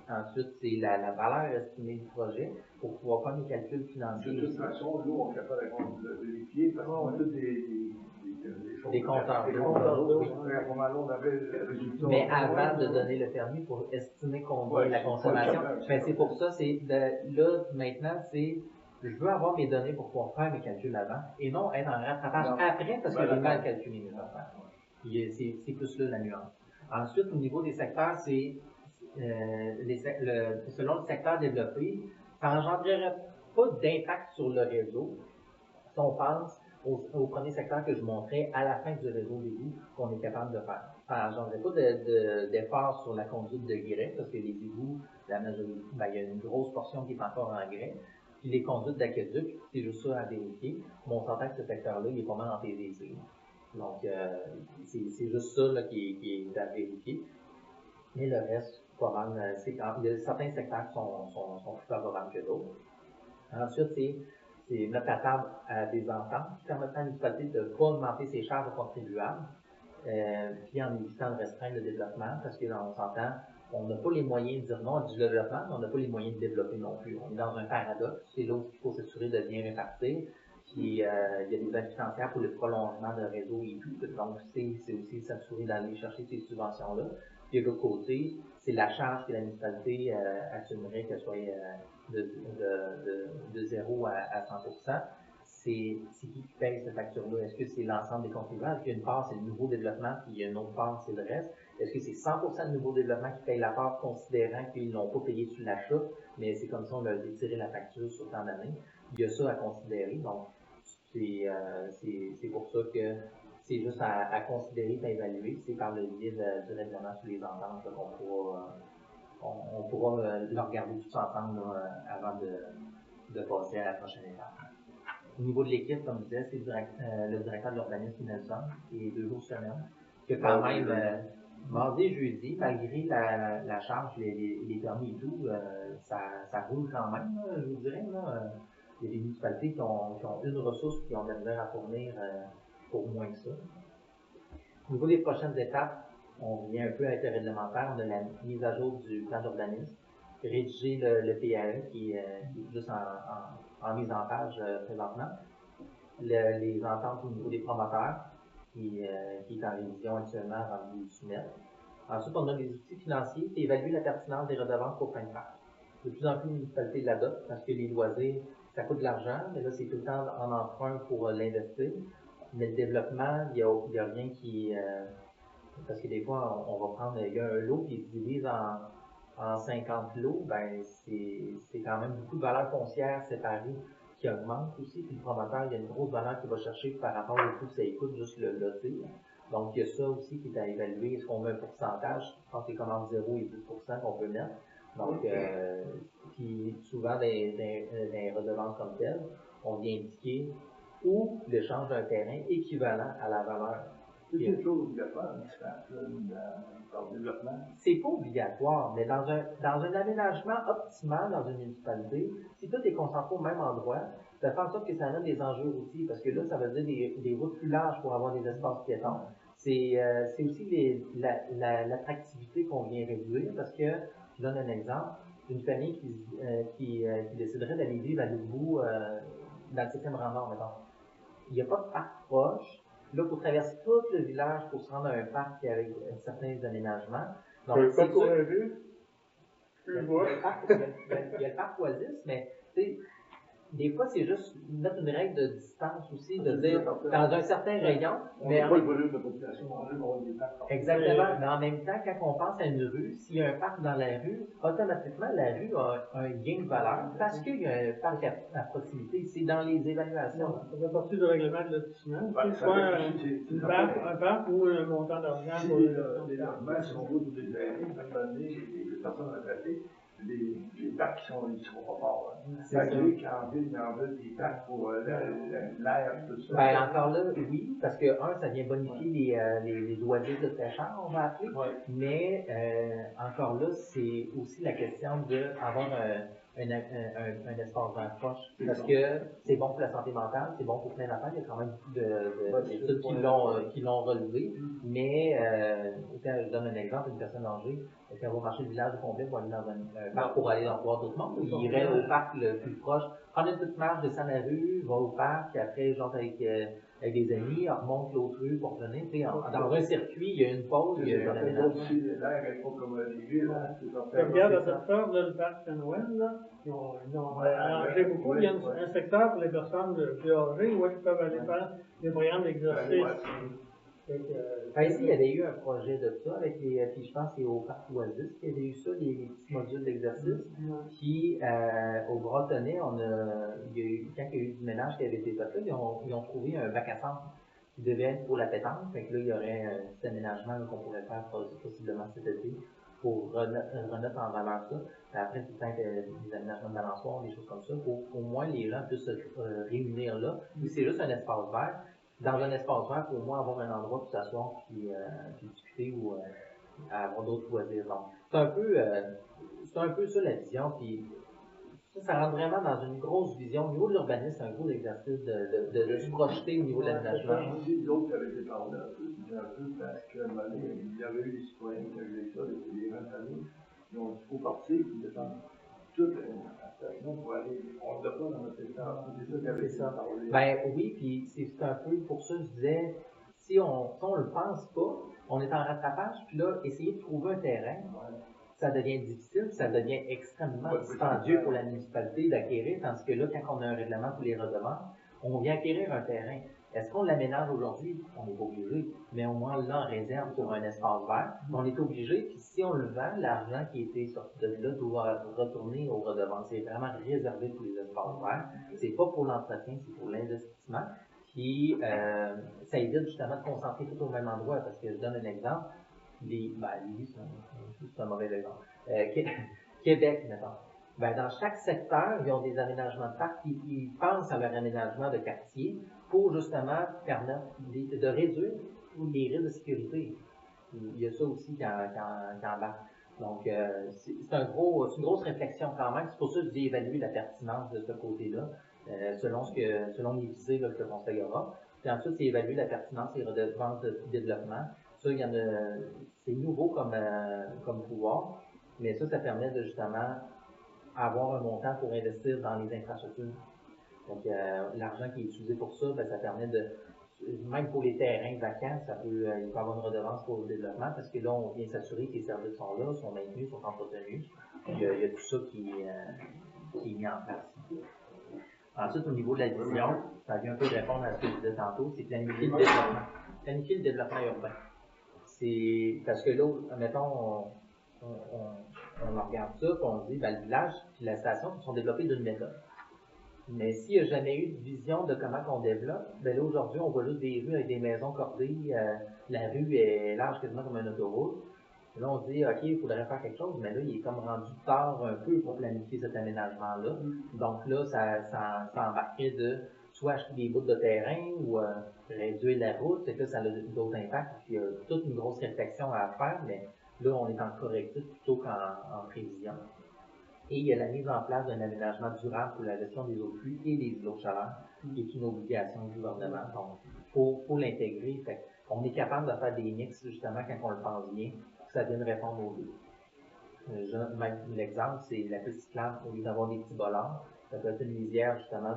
ensuite c'est la valeur estimée du projet pour pouvoir faire des calculs financiers. De toute façon, nous, on est capable de vérifier parce qu'on a tous des compteurs. Des compteurs d'eau. Mais avant de donner le permis pour estimer combien la consommation, ben c'est pour ça, là, maintenant, je veux avoir mes données pour pouvoir faire mes calculs avant et non être en rattrapage après parce que j'ai mal calculé mes affaires. C'est plus là la nuance. Ensuite, au niveau des secteurs, c'est selon le secteur développé, ça n'engendrerait pas d'impact sur le réseau si on pense au premier secteur que je montrais à la fin du réseau d'égout qu'on est capable de faire. Ça n'engendrerait pas d'effort sur la conduite de grès, parce que les égouts, la majorité, il y a une grosse portion qui est encore en grès. Puis les conduites d'aqueduc, c'est juste ça à vérifier. Mais on s'entend que ce secteur-là, il est pas mal en PVC. Donc, c'est juste ça là, qui est à vérifier. Mais le reste, pas mal, il y a certains secteurs qui sont plus favorables que d'autres. Ensuite, c'est mettre à table des ententes qui permettent à la municipalité de ne pas augmenter ses charges aux contribuables, puis en évitant de restreindre le développement, parce que on s'entend, on n'a pas les moyens de dire non à du développement, mais on n'a pas les moyens de développer non plus. On est dans un paradoxe, c'est là où il faut s'assurer de bien répartir, puis il y a des aides financières pour le prolongement de réseau et tout, donc c'est aussi s'assurer d'aller chercher ces subventions-là. Puis de l'autre côté, c'est la charge que la municipalité assumerait qu'elle soit de 0 à 100%. C'est qui paye cette facture-là? Est-ce que c'est l'ensemble des contribuables? Est-ce qu'il y a une part, c'est le nouveau développement, puis il y a une autre part, c'est le reste? Est-ce que c'est 100% de nouveau développement qui paye la part, considérant qu'ils n'ont pas payé sur l'achat, mais c'est comme ça on leur a tiré la facture sur tant d'années? Il y a ça à considérer, donc c'est pour ça que c'est juste à considérer et à évaluer. C'est par le biais du règlement sur les ententes qu'on pourra le regarder tous ensemble là, avant de passer à la prochaine étape. Au niveau de l'équipe, comme je disais, c'est le directeur de l'urbanisme Nelson, qui est 2 jours semaine, qui a quand même mardi et jeudi, malgré la charge, les permis et tout, ça roule quand même, là, je vous dirais. Là, il y a des municipalités qui ont une ressource et qui ont de la misère à fournir pour moins que ça. Au niveau des prochaines étapes, on revient un peu à l'intérêt réglementaire, on a la mise à jour du plan d'urbanisme, rédiger le PAE qui est juste en mise en page présentement, les ententes au niveau des promoteurs qui est en révision actuellement rendu soumettre. Ensuite, on a les outils financiers qui évaluent la pertinence des redevances pour fin de parc. De plus en plus de municipalités l'adoptent parce que les loisirs, ça coûte de l'argent, mais là, c'est tout le temps en emprunt pour l'investir. Mais le développement, il y a rien qui... parce que des fois, on va prendre, il y a un lot qui se divise en 50 lots, ben c'est quand même beaucoup de valeur foncière séparée qui augmente aussi. Puis le promoteur, il y a une grosse valeur qu'il va chercher par rapport au coût que ça coûte juste le loter. Donc, il y a ça aussi qui est à évaluer. Est-ce qu'on met un pourcentage? Je pense que c'est comme entre 0 et 10% qu'on peut mettre. Donc, puis souvent, dans les redevances comme telles, on vient indiquer ou l'échange d'un terrain équivalent à la valeur. C'est quelque chose obligatoire, dans le développement. C'est pas obligatoire, mais dans un aménagement optimal dans une municipalité, si tout est concentré au même endroit, ça fait en sorte que ça amène des enjeux aussi, parce que là, ça veut dire des routes plus larges pour avoir des espaces piétons. C'est aussi l'attractivité qu'on vient réduire, parce que, je donne un exemple, une famille qui déciderait d'aller vivre à Loubou, dans le 7e rang nord, mettons. Il n'y a pas de parc proche. Là, pour traverser tout le village pour se rendre à un parc avec certains aménagements. Donc, c'est pas pour rêver? Tu le vois. Il y a le parc Oasis, mais tu sais, des fois, c'est juste mettre une règle de distance aussi, de dire dans un certain rayon. On n'a pas le volume de population, on a des parcs. Exactement, mais en même temps, quand on pense à une rue, s'il y a un parc dans la rue, automatiquement, la rue a un gain de valeur parce qu'il y a un parc à proximité. C'est dans les évaluations. Ça fait partie du règlement de lotissement. Ouais, Soit un parc ou un montant d'argent si pour les logements sont beaux pour des années, à un moment donné, les personnes retraitées, les parcs ils seront pas forts. Malgré qu'en ville, il y en a des parcs pour l'air, tout ça. Ben, encore là, oui, parce que, ça vient bonifier les oasis de fraîcheur, on va appeler. Ouais. Mais, encore là, c'est aussi la question d'avoir un espace vert proche. Parce que c'est bon pour la santé mentale, c'est bon pour plein d'affaires. Il y a quand même beaucoup d'études qui l'ont relevé. Mais, je donne un exemple, une personne âgée, quand elle va marcher le village au complet pour aller dans un parc pour aller voir d'autres mondes, il irait au parc le plus proche, prendre une petite marche, descend la rue, va au parc, puis après, genre avec des amis, on remonte l'autre rue pour revenir. Dans un circuit, il y a une pause, il y a un aménagement. L'air n'est pas comme les villes. Tu regardes à cette heure, le parc Saint-Noël, ils ont arrangé beaucoup. Il y a un secteur pour les personnes plus âgées où ils peuvent aller faire des programmes d'exercice. Ici, il y avait eu un projet de ça, avec puis je pense que c'est au Parc Oasis qu'il y avait eu ça, les petits modules d'exercice. Puis au Bras-Tonnet, quand il y a eu du ménage qui avait été fait là, ils ont trouvé un bac à sable qui devait être pour la pétanque. Fait que là, il y aurait un petit aménagement qu'on pourrait faire possiblement cet été pour remettre en valeur ça. Puis après, c'est peut-être des aménagements de balançoires, des choses comme ça, pour au moins les gens puissent se réunir là. Puis c'est juste un espace vert. Dans un espace vert, pour au moins avoir un endroit pour s'asseoir puis discuter ou avoir d'autres loisirs. Donc, c'est un peu ça la vision. Puis ça rentre vraiment dans une grosse vision. Au niveau de l'urbanisme, c'est un gros exercice de se projeter au niveau de l'aménagement. Aussi, l'autre avait été parlé un peu parce que il y avait eu des citoyens qui avaient ça, des grandes familles, qui ont dit qu'il faut partir et descendre toute la station pour aller. On ne l'a pas dans notre secteur. C'est ça qui avait été parlé. Ben oui, puis c'est un peu pour ça que je disais, si on le pense pas, on est en rattrapage, puis là, essayer de trouver un terrain, ça devient difficile, ça devient extrêmement dispendieux pour la municipalité d'acquérir, tandis que là, quand on a un règlement pour les redevances, on vient acquérir un terrain. Est-ce qu'on l'aménage aujourd'hui? On n'est pas obligé, mais au moins là, on réserve pour un espace vert. On est obligé, puis si on le vend, l'argent qui était sorti de là doit retourner aux redevances. C'est vraiment réservé pour les espaces verts. C'est pas pour l'entretien, c'est pour l'investissement. Puis, ça évite justement de concentrer tout au même endroit, parce que je donne un exemple. Lévis, c'est un mauvais exemple. Québec, mettons. Ben, dans chaque secteur, ils ont des aménagements de parcs, ils pensent à leur aménagement de quartier pour justement permettre de réduire les risques de sécurité. Il y a ça aussi qui embarque. Donc, c'est une grosse réflexion quand même. C'est pour ça que je dis évaluer la pertinence de ce côté-là, selon les visées là, que le Conseil aura. Puis ensuite, c'est évaluer la pertinence et redevances de développement. Ça, c'est nouveau comme pouvoir, mais ça permet de justement avoir un montant pour investir dans les infrastructures. Donc, l'argent qui est utilisé pour ça, ben, ça permet même pour les terrains vacants, il peut avoir une redevance pour le développement, parce que là, on vient s'assurer que les services sont là, sont maintenus, sont entretenus. Il y a tout ça qui est mis en place. Ensuite, au niveau de la vision, ça vient un peu répondre à ce que je disais tantôt, c'est planifier le développement. Planifier le développement urbain. C'est parce que là, mettons, on regarde ça, puis on se dit, ben, le village et la station sont développés d'une méthode. Mais s'il n'y a jamais eu de vision de comment on développe, ben là, aujourd'hui, on voit juste des rues avec des maisons cordées, la rue est large quasiment comme un autoroute. Et là, on se dit, OK, il faudrait faire quelque chose, mais là, il est comme rendu tard un peu pour planifier cet aménagement-là. Donc là, ça embarquerait de soit acheter des bouts de terrain ou réduire la route, c'est que ça a d'autres impacts. Puis il y a toute une grosse réflexion à faire, mais là, on est en correctif plutôt qu'en prévision. Et il y a la mise en place d'un aménagement durable pour la gestion des eaux de pluie et des îlots de chaleur, qui est une obligation du gouvernement. Donc, faut l'intégrer. On est capable de faire des mix, justement, quand on le pense bien, que ça vienne répondre aux deux. Même l'exemple, c'est la piste cyclable. Au lieu d'avoir des petits bollards, ça peut être une lisière, justement,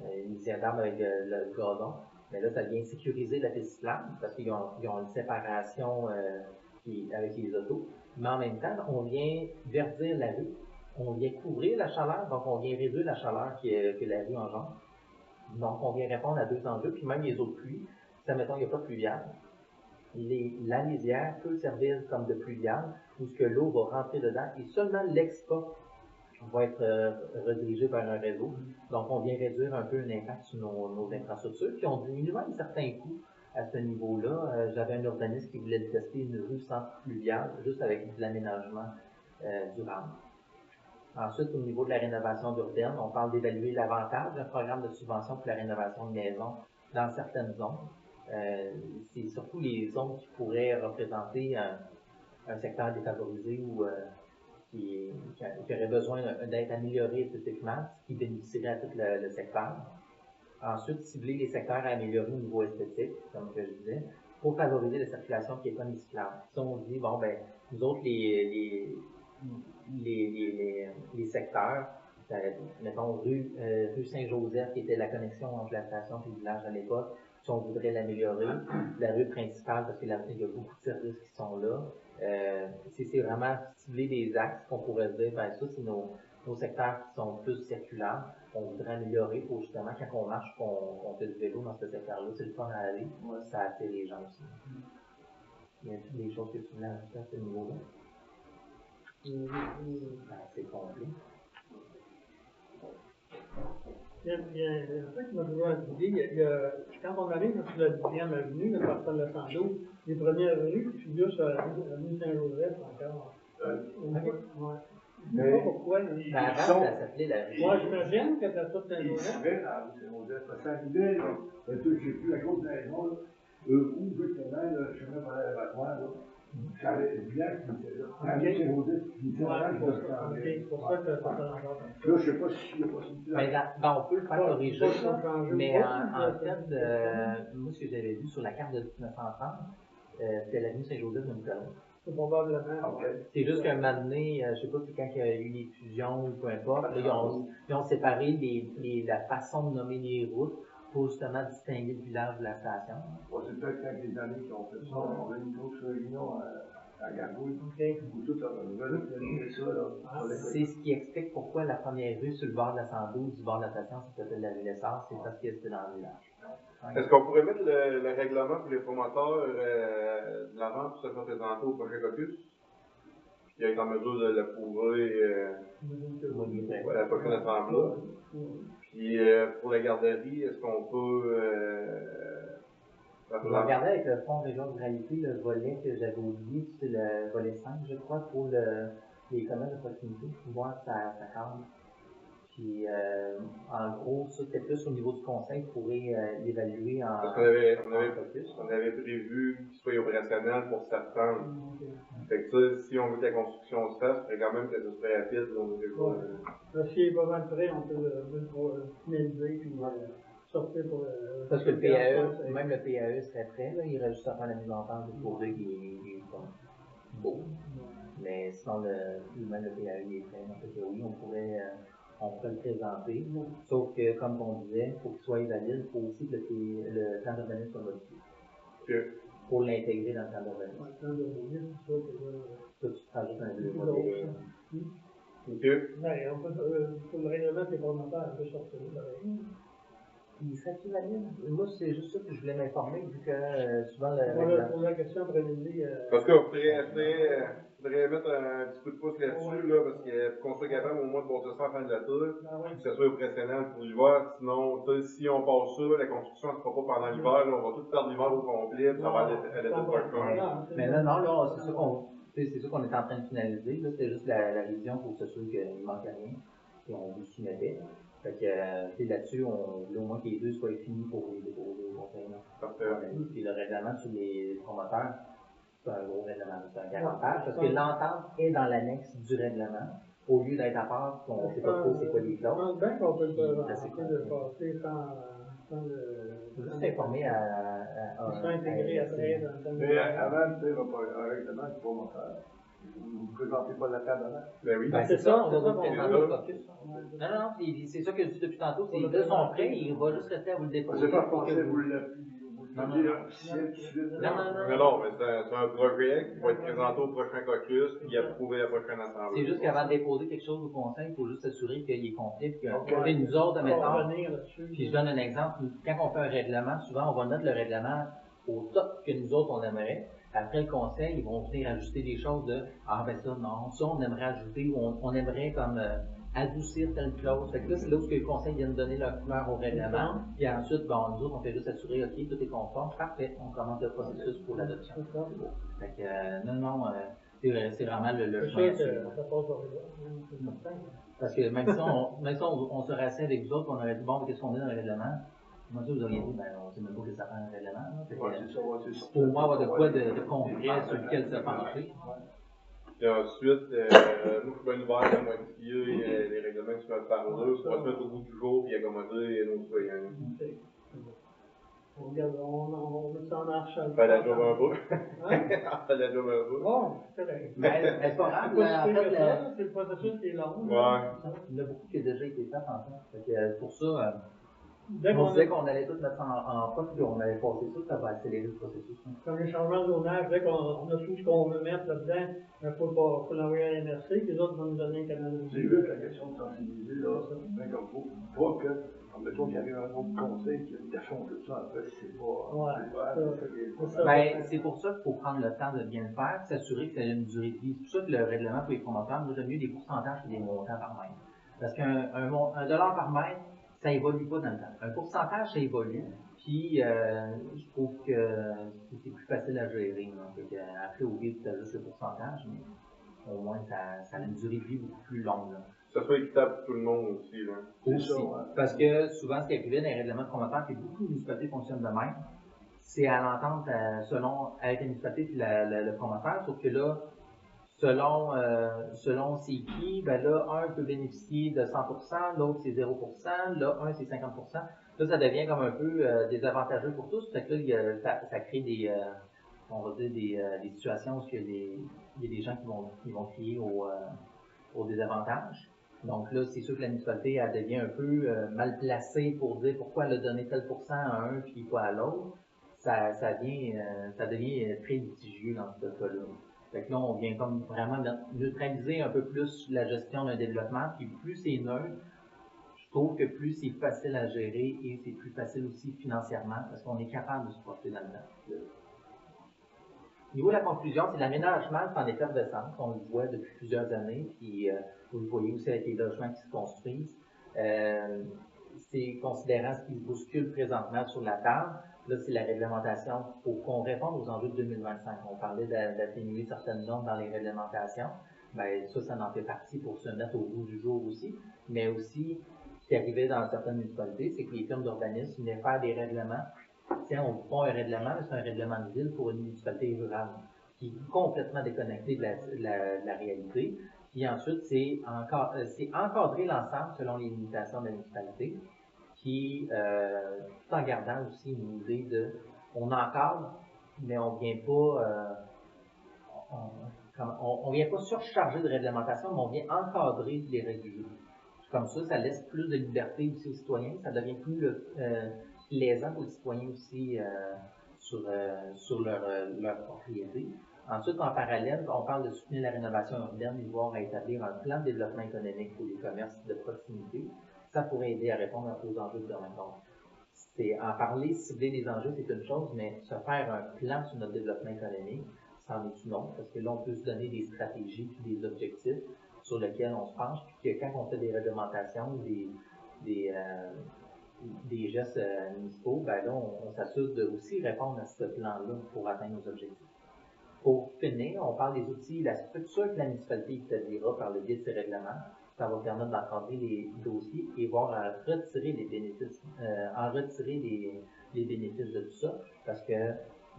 une lisière d'arbres avec le gazon. Mais là, ça vient sécuriser la piste cyclable, parce qu'ils ont une séparation avec les autos. Mais en même temps, on vient verdir la rue, on vient couvrir la chaleur, donc on vient réduire la chaleur que la rue engendre. Donc, on vient répondre à deux enjeux, puis même les eaux de pluie, si admettons, il n'y a pas de pluviale, la lisière peut servir comme de pluviale, où ce que l'eau va rentrer dedans, et seulement l'extra va être redirigé vers un réseau. Donc, on vient réduire un peu l'impact sur nos infrastructures, puis on diminue même certains coûts à ce niveau-là. J'avais un urbaniste qui voulait tester une rue sans pluviale, juste avec de l'aménagement durable. Ensuite, au niveau de la rénovation urbaine, on parle d'évaluer l'avantage d'un programme de subvention pour la rénovation de maisons dans certaines zones. C'est surtout les zones qui pourraient représenter un secteur défavorisé ou qui aurait besoin d'être amélioré esthétiquement, ce qui bénéficierait à tout le secteur. Ensuite, cibler les secteurs à améliorer au niveau esthétique, comme je disais, pour favoriser la circulation piétonne et cyclable. Si on dit, bon, ben, nous autres, les secteurs, mettons rue Saint-Joseph, qui était la connexion entre la station et le village à l'époque, si on voudrait l'améliorer, la rue principale, parce qu'il y a beaucoup de services qui sont là, c'est vraiment cibler des axes qu'on pourrait dire, ben ça, c'est nos secteurs qui sont plus circulaires, on voudrait améliorer pour justement, quand on marche, qu'on fait du vélo dans ce secteur-là, c'est le fun à aller, ça attire les gens aussi. Il y a des choses que tu voulais ajouter à ce niveau-là? C'est complet. Il y a un truc qui m'a toujours intrigué. Quand on arrive sur la 10e avenue, le partant de la 112, les premières rues qui figurent sur l'avenue Saint-Joseph encore. Ouais. Je ne sais pas pourquoi. Mais avant, ça s'appelait la rue. Moi, j'imagine que la toute Ils Saint-Joseph. suivaient la rue Saint-Joseph. Ça arrivait, là, je ne sais plus, la grosse maison, où justement, le chemin par l'aéroport, ça allait bien qui était là. La rue Saint-Joseph, qui était là, je me c'est pour ça que ça s'appelle encore comme ça. là, je ne sais pas s'il y a possibilité. Ben, on peut le faire corriger, mais en fait, fait, moi, ce que j'avais vu sur la carte de 1930, c'était l'avenue Saint-Joseph de Nicolas. c'est probablement. C'est juste qu'un moment donné, je ne sais pas si quand il y a eu les fusions ou peu importe, là, ils ont séparé la façon de nommer les routes pour justement distinguer le village de la station. C'est peut-être quand les années qui ont fait ça, on a une grosse réunion à Gargouille, où tout a revenu ça, là. C'est ce qui explique pourquoi la première rue sur le bord de la 112, du bord de la station, s'appelle la rue Lessard, c'est parce que c'était dans le village. Est-ce qu'on pourrait mettre le règlement pour les promoteurs de l'avant pour se représenter au prochain caucus? Qui est en mesure de l'approuver à la prochaine assemblée. Puis pour la garderie, est-ce qu'on peut je vais regarder avec le fonds régionalité le volet que j'avais oublié, c'est le volet 5, je crois, pour les commerces de proximité, pour voir ça cadre. Puis, en gros, ça, c'était plus au niveau du conseil, vous pourrez l'évaluer en. Parce qu'on avait prévu qu'il soit opérationnel pour septembre. Fait que ça, si on veut que la construction se fasse, il faudrait quand même que ce soit rapide. S'il est pas mal prêt, on peut le finaliser puis sortir pour le. Parce que le PAE, même le PAE serait prêt, là, il reste juste à faire la mise en place du projet qui est beau. Mais sinon, même le PAE il est prêt. Donc, oui, on pourrait le présenter. Sauf que, comme on disait, pour qu'il soit valide, il faut aussi que le plan d'urbanisme soit modifié. Pour l'intégrer dans le plan d'urbanisme. Le plan d'urbanisme, c'est ça que tu rajoutes un deux volets. Mais on peut, pour le règlement des promoteurs, on peut sortir de il serait-tu valide? Moi, c'est juste ça que je voulais m'informer, vu que souvent pour la question après-midi. Parce qu'il faudrait mettre un petit coup de pouce là-dessus, là, parce que pour qu'on soit capable au moins de bâtir ça en fin de la tour, que ce soit opérationnel pour l'hiver. Sinon, si on passe ça, la construction ne se fera pas pendant l'hiver, on va tout perdre l'hiver au complet, puis ça va aller de parcours. Mais là, non, là, c'est ça qu'on est en train de finaliser. Là, c'est juste la révision pour s'assurer qu'il ne manque rien. Et on vous soumettait. Fait que là-dessus, on voulait au moins que les deux soient finis pour les déposer au conseil. Puis le règlement sur les promoteurs, c'est un gros règlement, c'est un 40 pages, parce que l'entente est dans l'annexe du règlement, au lieu d'être à part, on ne sait pas trop c'est quoi les clauses. Je pense bien qu'on peut le passer sans le. Juste informer Il sera intégré après dans le. Mais avant de faire un règlement du promoteur, vous ne présentez pas la table avant? Ben oui. C'est ça, on va vous présenter au caucus. Non, c'est ça que je dis depuis tantôt, c'est là, sont prêts, il va juste rester à vous le déposer. Je ne sais pas penser, vous Non, non, dire non. officiel tout de suite. Non, mais c'est un projet qui va être présenté au prochain caucus puis approuvé à la prochaine assemblée. C'est juste qu'avant de déposer quelque chose au conseil, il faut juste s'assurer qu'il est complet. Puis Ok. nous autres, On va admettons, revenir là-dessus. puis je donne un exemple. Quand on fait un règlement, souvent on va mettre le règlement au top que nous autres on aimerait. Après le conseil, ils vont venir ajuster des choses de ah ben ça non, ça on aimerait ajouter ou on aimerait comme adoucir telle clause. Fait que là, c'est là où le conseil vient de donner leur couleur au règlement. Puis ensuite, bon, nous autres, on fait juste assurer, OK, tout est conforme, parfait, on commence le processus pour l'adoption. C'est ça. Fait que non, c'est vraiment le C'est chemin à sûr suivre. que ça passe par là, c'est certain. Parce que même si on se rassit avec vous autres, on aurait dit, bon, qu'est-ce qu'on met dans le règlement? Moi, ça, vous auriez dit, ben, on sait même pas que ça prend un règlement. Là. Fait que, Ouais, c'est ça, ouais, c'est ça. pour moi, avoir de quoi de concret sur lequel se pencher. Puis ensuite, moi, je suis bien ouvert à modifier les règlements qui sont par là pour se mettre au bout du jour et accommoder nos citoyens. On regarde, on met ça en marche. Fait la job un peu. Hein? Fait la job un peu. Bon, c'est correct. Mais c'est pas grave, C'est là, pas en si pire que fait, ça, c'est le processus qui est long. Ouais. il y en a beaucoup qui a déjà été fait, en fait. Fait que, pour ça, Dès on qu'on disait a, qu'on allait tout mettre en poste, puis on allait passer ça va accélérer le processus. comme les changements de zonage, dès qu'on a tout ce qu'on veut mettre là-dedans, il faut l'envoyer à la MRC, puis les autres vont nous donner un canal de C'est juste la question de sensibiliser, là, mais comme faut pas que, comme mettons qu'il y avait un autre conseil qui défend tout ça, après, c'est pas. Ouais, c'est ça. Ben, c'est pour ça qu'il faut prendre le temps de bien le faire, s'assurer que ça a une durée de vie. C'est pour ça que le règlement pour les promoteurs, moi j'aime mieux des pourcentages que des montants par mètre. Parce qu'un dollar par mètre, ça évolue pas dans le temps. Un pourcentage, ça évolue, puis je trouve que c'est plus facile à gérer. Après, au pire, tu as juste le pourcentage, mais au moins ça a une durée de vie beaucoup plus longue. Là. Que ça soit équitable pour tout le monde aussi. Là. Aussi. Ça, ouais. Parce que souvent, ce qui arrivait dans les règlements de promoteurs, puis beaucoup de municipalités fonctionnent de même, c'est à l'entente avec la municipalité et le promoteur, sauf que là, selon c'est qui, ben là, un peut bénéficier de 100%, l'autre c'est 0%, là, un c'est 50%. Là, ça devient comme un peu désavantageux pour tous, fait que là, ça crée on va dire des situations où il y a des gens qui vont crier au désavantage. Donc là, c'est sûr que la municipalité, elle devient un peu mal placée pour dire pourquoi elle a donné tel pourcent à un puis pas à l'autre. Ça devient très litigieux dans ce cas-là. Fait que là, on vient comme vraiment neutraliser un peu plus la gestion d'un développement, puis plus c'est neutre, je trouve que plus c'est facile à gérer et c'est plus facile aussi financièrement parce qu'on est capable de se porter dans le temps. Au niveau de la conclusion, c'est l'aménagement en effervescence. On le voit depuis plusieurs années, puis vous le voyez aussi avec les logements qui se construisent. C'est considérant ce qui se bouscule présentement sur la table. Là, c'est la réglementation pour qu'on réponde aux enjeux de 2025. On parlait d'atténuer certaines normes dans les réglementations. Ben, ça en fait partie pour se mettre au bout du jour aussi. Mais aussi, ce qui arrivait dans certaines municipalités, c'est que les firmes d'urbanisme venaient faire des règlements. Tiens, on prend un règlement, mais c'est un règlement de ville pour une municipalité rurale qui est complètement déconnecté de la réalité. Puis ensuite, c'est encadrer l'ensemble selon les limitations de la municipalité, puis tout en gardant aussi une idée de on encadre, mais on vient pas on vient pas surcharger de réglementation, mais on vient encadrer les réguler. Comme ça laisse plus de liberté aussi aux citoyens, ça devient plus plaisant aux citoyens aussi sur leur propriété. Ensuite, en parallèle, on parle de soutenir la rénovation urbaine et voir à établir un plan de développement économique pour les commerces de proximité. Ça pourrait aider à répondre aux enjeux de demain. Donc, c'est en parler, cibler les enjeux, c'est une chose, mais se faire un plan sur notre développement économique, c'en est une autre, parce que là, on peut se donner des stratégies puis des objectifs sur lesquels on se penche, puis que quand on fait des réglementations, des gestes municipaux, ben là, on s'assure de aussi répondre à ce plan-là pour atteindre nos objectifs. Pour finir, on parle des outils, la structure que la municipalité établira par le biais de ses règlements. Ça va permettre d'encadrer les dossiers et voir à retirer les bénéfices, les bénéfices de tout ça, parce que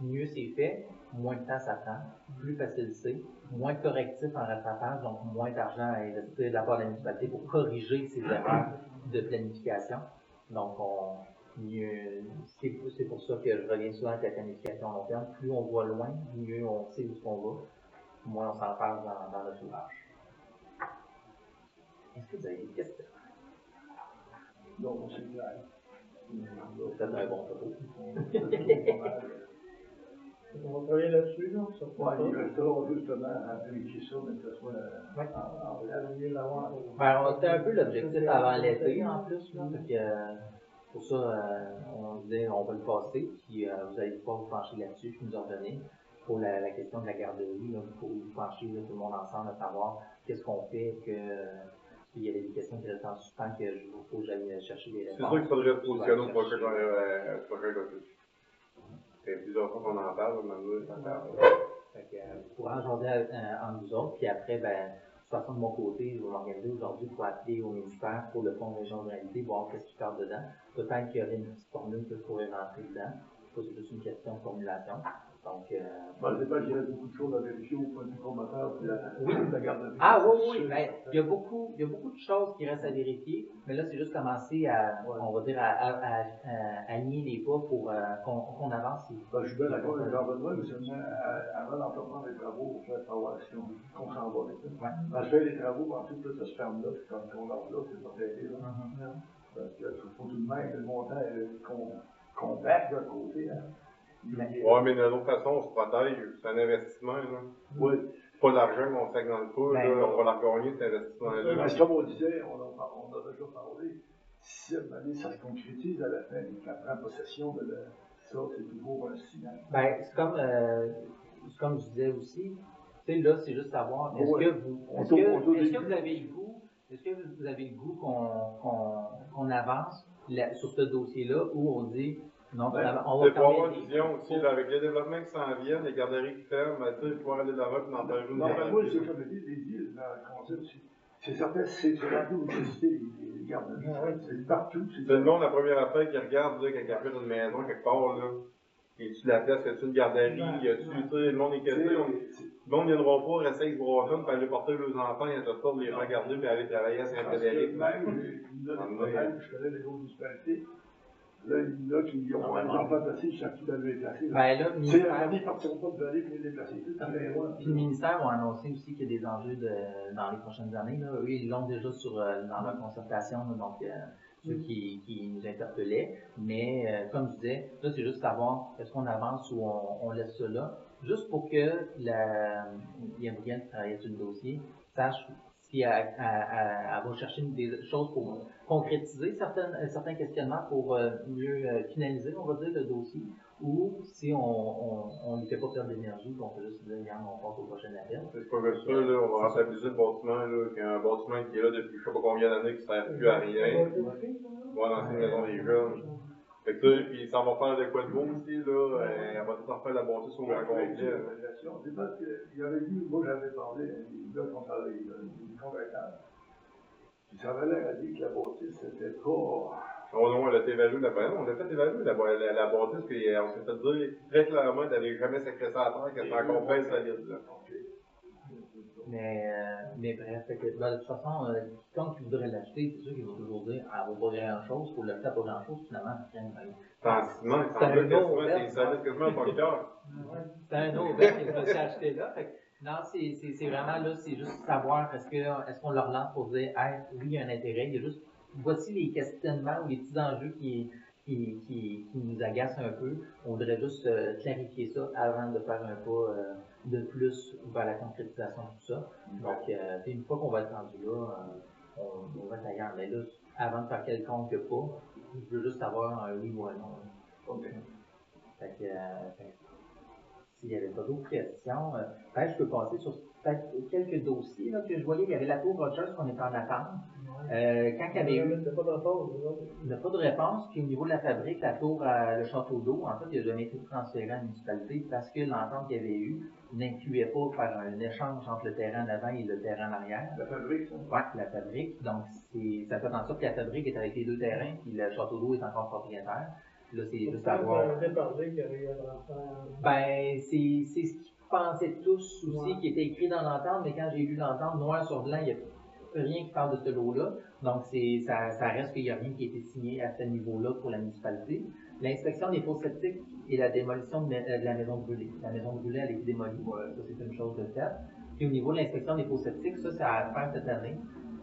mieux c'est fait, moins de temps ça prend, plus facile c'est, moins de correctifs en rattrapage, donc moins d'argent à investir de la part de la municipalité pour corriger ces erreurs de planification. Donc, c'est pour ça que je reviens souvent avec la planification à long terme. Plus on voit loin, mieux on sait où on va, moins on s'enferme dans notre ouvrage. Est-ce que vous avez des questions? Donc, c'est clair. C'est peut-être un bon topo. On va travailler là-dessus, là, sur Ouais, il restera justement à vérifier ça, mais que ce soit en vrai. Ben, c'était un peu l'objectif avant l'été en plus. Là, fait que, pour ça, on disait on va le passer, puis vous allez pouvoir vous pencher là-dessus, puis nous en donner. Pour la question de la garderie, il faut vous pencher là, tout le monde ensemble à savoir qu'est-ce qu'on fait, qu'il y avait des questions qui restaient en suspens, que il faut que j'aille chercher des réponses. C'est sûr qu'il faudrait se positionner au prochain caucus. C'est plusieurs fois qu'on en parle, maintenant, ça parle. Fait que, vous pourrez en jaser entre vous autres, puis après, ben, de toute façon, de mon côté, je vais m'organiser aujourd'hui pour appeler au ministère pour le fonds de régionalité, voir qu'est-ce qui parle dedans. Peut-être qu'il y aurait une petite formule que je pourrais rentrer dedans. Ça, c'est juste une question de formulation. Donc, c'est pas qu'il y a beaucoup de choses à vérifier au point de vue formateur, puis la garderie. Ah oui, ben, il y a beaucoup de choses qui restent à vérifier, mais là, c'est juste commencer à, on va dire, à nier les pas pour qu'on avance. Je suis bien d'accord avec Jean-Benoît, mais seulement avant d'entreprendre les travaux, il faut savoir si on s'en va avec ça. Quand je fais les travaux, ensuite, là, ça se ferme là, puis quand on lance là, c'est pas terrible. Donc, il faut tout de même le montant qu'on back de côté. Ouais, mais d'une autre façon, on se protège. C'est un investissement, là. Oui. C'est pas l'argent qu'on sac dans le pot, là. On va la gagner, cet investissement-là. Comme on disait, on a déjà parlé, si ça se concrétise à la fin, qu'on prend possession de ça, c'est toujours un signal. Ben, c'est comme je disais aussi, tu sais, là, c'est juste savoir, est-ce que vous avez le goût qu'on avance sur ce dossier-là, où on dit, non, on va faire avoir une vision aussi, là, avec les développements qui s'en viennent, les garderies qui ferment, ben, tu sais, pouvoir aller de l'avant et en faire une. Moi, c'est comme je dis, les îles, dans le concept, c'est certain, c'est partout où les garderies. C'est partout. C'est le monde, la première affaire qui regarde, là, quand il achète une maison quelque part, là. Y a-tu de la place, y a-tu une garderie, y a-tu, tu sais, le monde est cassé, le monde viendra pas rester avec ce bras-là, puis aller porter leurs enfants, et tout ça, les faire garder, puis aller travailler à Saint-Frédéric. Je connais les autres municipalités. Là, il y en a qui ont un enfant placé, ils savent qui doivent les placer. Ben là, ils ne partiront pas de vallée pour les déplacer. Puis le ministère a annoncé aussi qu'il y a des enjeux dans les prochaines années. Là. Eux, ils l'ont déjà dans leur concertation, là, donc ceux qui nous interpellaient. Mais comme je disais, là, c'est juste savoir est-ce qu'on avance ou on laisse ça là, juste pour que Gabrielle qui travaillait sur le dossier sache si elle va chercher des choses pour concrétiser certains questionnements pour mieux finaliser, on va dire, le dossier, ou si on ne fait pas perdre d'énergie, qu'on peut juste dire, regarde, on passe au prochain appel. C'est pas que ça, là, on va rentabiliser le bâtiment, là, qui est un bâtiment qui est là depuis je sais pas combien d'années, qui ne sert plus à rien. Moi, dans une maison des jeunes. Fait que ça, puis ça va faire de quoi de beau aussi, là, elle va tout en faire la bâtisse au grand complet. C'est parce qu'il y avait eu, moi j'avais parlé à des gars qui ont travaillé, des contracteurs. Puis ça avait l'air à dire que la bâtisse, c'était pas. Oh non, elle a été évaluée on l'a fait évaluer la bâtisse, puis on s'est fait dire très clairement qu'elle n'avait jamais sacré ça à terre, qu'elle était encore bien solide, là. Mais bref, de toute façon, quiconque qui voudrait l'acheter, c'est sûr qu'il va toujours dire, elle vaut pas grand-chose, pour l'acheter à pas grand-chose, finalement, c'est en ciment, c'est solide quasiment pas le cœur. C'est un autre bête que je me suis acheté là. Non, c'est vraiment là, c'est juste savoir est-ce qu'on leur lance pour dire, hey, oui, il y a un intérêt, il y a juste, voici les questionnements ou les petits enjeux qui nous agacent un peu. On voudrait juste clarifier ça avant de faire un pas de plus vers la concrétisation de tout ça. Donc, une fois qu'on va être rendu là, on va être ailleurs. Mais là, avant de faire quelconque pas, je veux juste savoir un oui ou un non. OK. S'il n'y avait pas d'autres questions, je peux passer sur peut-être quelques dossiers là, que je voyais. Il y avait la tour Rogers qu'on était en attente. Quand il y avait eu. Il n'y a pas de réponse. Puis au niveau de la fabrique, la tour le château d'eau, en fait, il n'a jamais été transféré à la municipalité parce que l'entente qu'il y avait eu n'incluait pas faire un échange entre le terrain en avant et le terrain en arrière. La fabrique, ça? Oui, la fabrique. Donc, ça fait en sorte que la fabrique est avec les deux terrains, puis le château d'eau est encore propriétaire. Là, c'est juste à voir. Ben, c'est ce qu'ils pensaient tous aussi, qui était écrit dans l'entente, mais quand j'ai lu l'entente, noir sur blanc, il n'y a rien qui parle de ce lot-là. Donc, ça reste qu'il n'y a rien qui a été signé à ce niveau-là pour la municipalité. L'inspection des fosses septiques et la démolition de la maison brûlée. La maison brûlée, elle a été démolie. Ça, c'est une chose de faite. Puis au niveau de l'inspection des fosses septiques, ça a à faire cette année.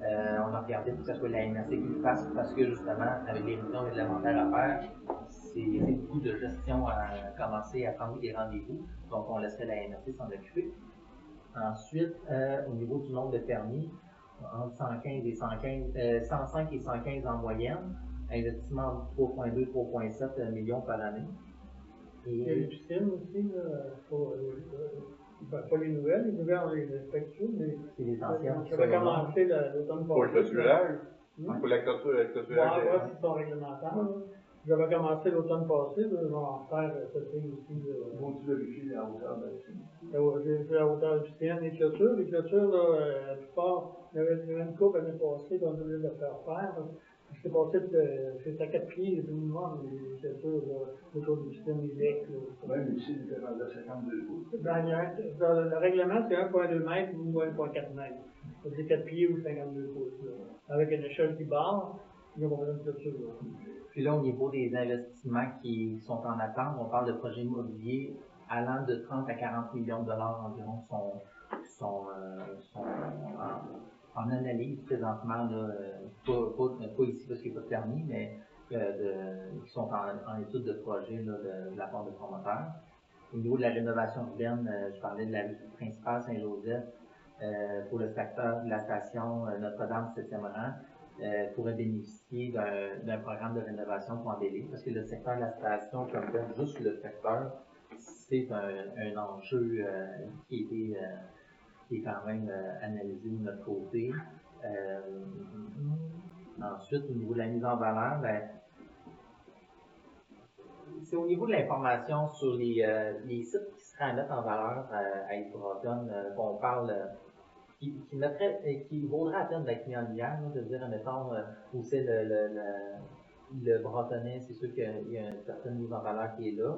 On a regardé pour que ce soit la MRC qui le fasse parce que justement, avec les réunions réglementaires à faire, c'est beaucoup de gestion à commencer à prendre des rendez-vous. Donc, on laisserait la MRC s'en occuper. Ensuite, au niveau du nombre de permis, entre 115 et 105 et 115 en moyenne, investissement de 3,2-3,7 millions par année. Il y a les piscines aussi, pas les nouvelles on les respecte toutes, mais c'est les anciennes. ça va commencer l'automne Pour le passé. clôturage? Pour Pour la clôturage? voir s'ils sont réglementaires. J'avais commencé l'automne passé, je vais en faire cet été aussi. Faut-tu vérifier la hauteur de la piscine? J'ai fait la hauteur de piscine, les clôtures. Les clôtures, là, la plupart, il y avait une couple l'année passée qu'on devait le faire faire. C'est passé c'est à 4 pieds, le minimum, les clôtures, autour du piscine, les lecs. Même ici, il était rendu à 52 pouces. Dans le règlement, c'est 1,2 mètres ou 1,4 mètres. C'est 4 pieds ou 52 pouces. Là. Avec une échelle qui barre, il y a pas besoin de clôture. Puis là, au niveau des investissements qui sont en attente, on parle de projets immobiliers allant de 30 à 40 millions de dollars environ sont en analyse présentement, là, pas ici parce qu'il n'y a pas de permis, mais qui sont en étude de projet là, de la part de promoteurs. Au niveau de la rénovation urbaine, je parlais de la rue principale Saint-Joseph, pour le secteur de la station Notre-Dame 7e rang. Pourrait bénéficier d'un programme de rénovation pour embellir, parce que le secteur de la station, comme tel, juste le secteur, c'est un enjeu qui est quand même analysé de notre côté. Ensuite, au niveau de la mise en valeur, c'est au niveau de l'information sur les sites qui seraient à mettre en valeur à Edmonton qu'on parle. Qui vaudrait la peine d'être mis en lumière, de dire, mettons, où c'est le Bretonnais, c'est sûr qu'il y a une certaine mise en valeur qui est là.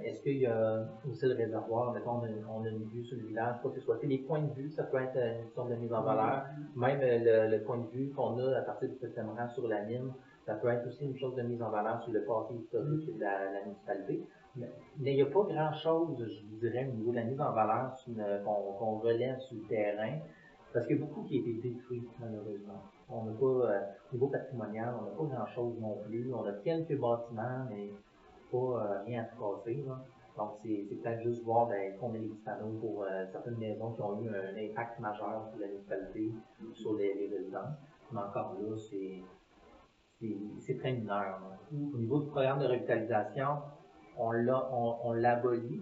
Est-ce qu'il y a aussi le réservoir, mettons, on a une vue sur le village, quoi que ce soit. Les points de vue, ça peut être une sorte de mise en valeur. Même le point de vue qu'on a à partir du 7e rang sur la mine, ça peut être aussi une chose de mise en valeur sur le passé historique de la municipalité. Mais il n'y a pas grand-chose, je vous dirais, au niveau de la mise en valeur qu'on relève sur le terrain, parce qu'il y a beaucoup qui a été détruit, malheureusement. On n'a pas, au niveau patrimonial, on n'a pas grand-chose non plus. On a quelques bâtiments, mais pas rien à se casser. Là. Donc, c'est peut-être juste voir qu'on met les petits panneaux pour certaines maisons qui ont eu un impact majeur sur la municipalité, sur les résidences. Mais encore là, c'est très mineur. Au niveau du programme de revitalisation, on l'a aboli.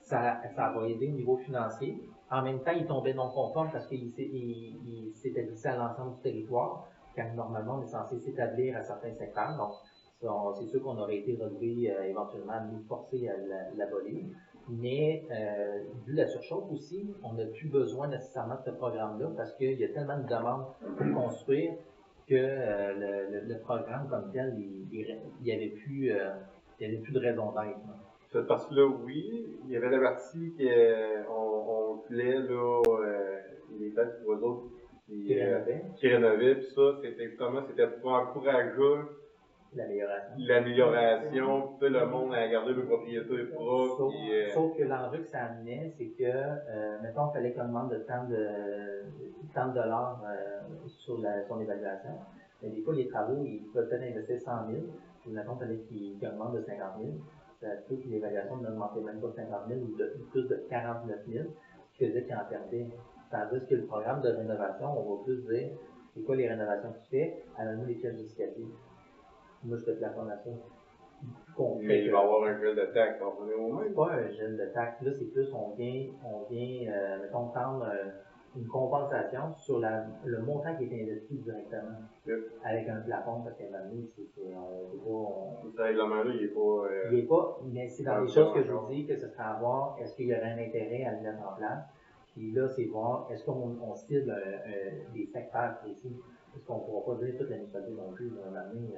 Ça va aider au niveau financier. En même temps, il tombait non conforme parce qu'il s'établissait à l'ensemble du territoire, quand normalement on est censé s'établir à certains secteurs. Donc, c'est sûr qu'on aurait été relevé éventuellement à nous forcer à l'abolir. Mais vu la surchauffe aussi, on n'a plus besoin nécessairement de ce programme-là parce qu'il y a tellement de demandes pour construire que le programme comme tel, il n'y avait plus de raison d'être. Cette partie-là, oui. Il y avait la partie qu'on voulait, là, les têtes pour eux autres qui rénovaient, puis ça, c'était pour encourager l'amélioration, puis le monde à garder le propriétaire propre. Sauf que l'enjeu que ça amenait, c'est que, mettons, il fallait qu'on demande de tant de dollars sur son évaluation. Mais des fois, les travaux, ils peuvent peut-être investir 100 000, puis mettons, il fallait qu'ils augmentent de 50 000. Ça fait que l'évaluation n'augmentait même pas 50 000 ou plus de 49 000, ce qui faisait qu'ils en perdaient. Tandis que le programme de rénovation, on va plus dire, c'est quoi les rénovations que tu fais, amène-nous les pièces justificatives. Moi, je te plafonne à ça. Mais il va y avoir un gel de taxe, on est au même. Pas un gel de taxe. Là, c'est plus, on vient mettons, prendre une compensation sur le montant qui est investi directement. Avec un plafond, parce qu'à un moment donné, ce règlement-là, il n'est pas. Mais c'est dans les choses que je vous dis que ce sera à voir, est-ce qu'il y aurait un intérêt à le mettre en place. Puis là, c'est voir, est-ce qu'on cible des secteurs précis. Parce qu'on ne pourra pas dire toute la municipalité non plus. À un moment donné,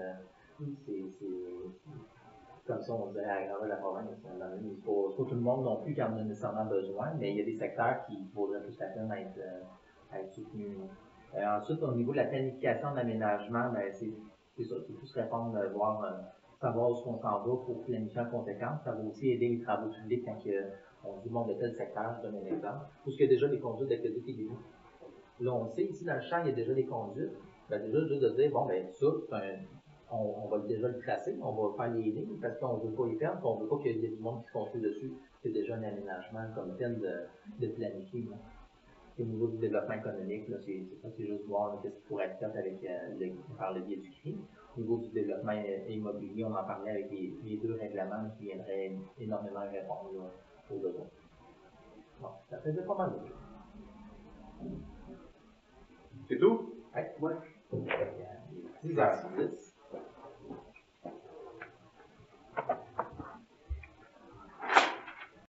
c'est comme ça, on dirait à la grandeur de la province. C'est pas tout le monde non plus qui en a nécessairement besoin, mais il y a des secteurs qui vaudraient plus la peine à être soutenus. Ensuite, au niveau de la planification d'aménagement, c'est ça, c'est plus répondre, savoir où on s'en va pour planifier en conséquence. Ça va aussi aider les travaux publics quand on dit, bon, de tel secteur, je donne un exemple, où il y a déjà des conduites d'aqueduc et d'égouts. Là, on sait, ici, dans le champ, il y a déjà des conduites. Ben, déjà, juste de dire, bon, ben, ça, on va déjà le tracer, on va faire les lignes parce qu'on ne veut pas les perdre, on ne veut pas qu'il y ait du monde qui se construit dessus. C'est déjà un aménagement comme tel de planifier. Là. Au niveau du développement économique, là, c'est ça, c'est juste voir qu'est-ce qui pourrait être fait avec par le biais du CRI. Au niveau du développement immobilier, on en parlait avec les deux règlements qui viendraient énormément répondre là, aux besoins. Bon, ça faisait pas mal de choses. C'est tout? Ouais. 10h10.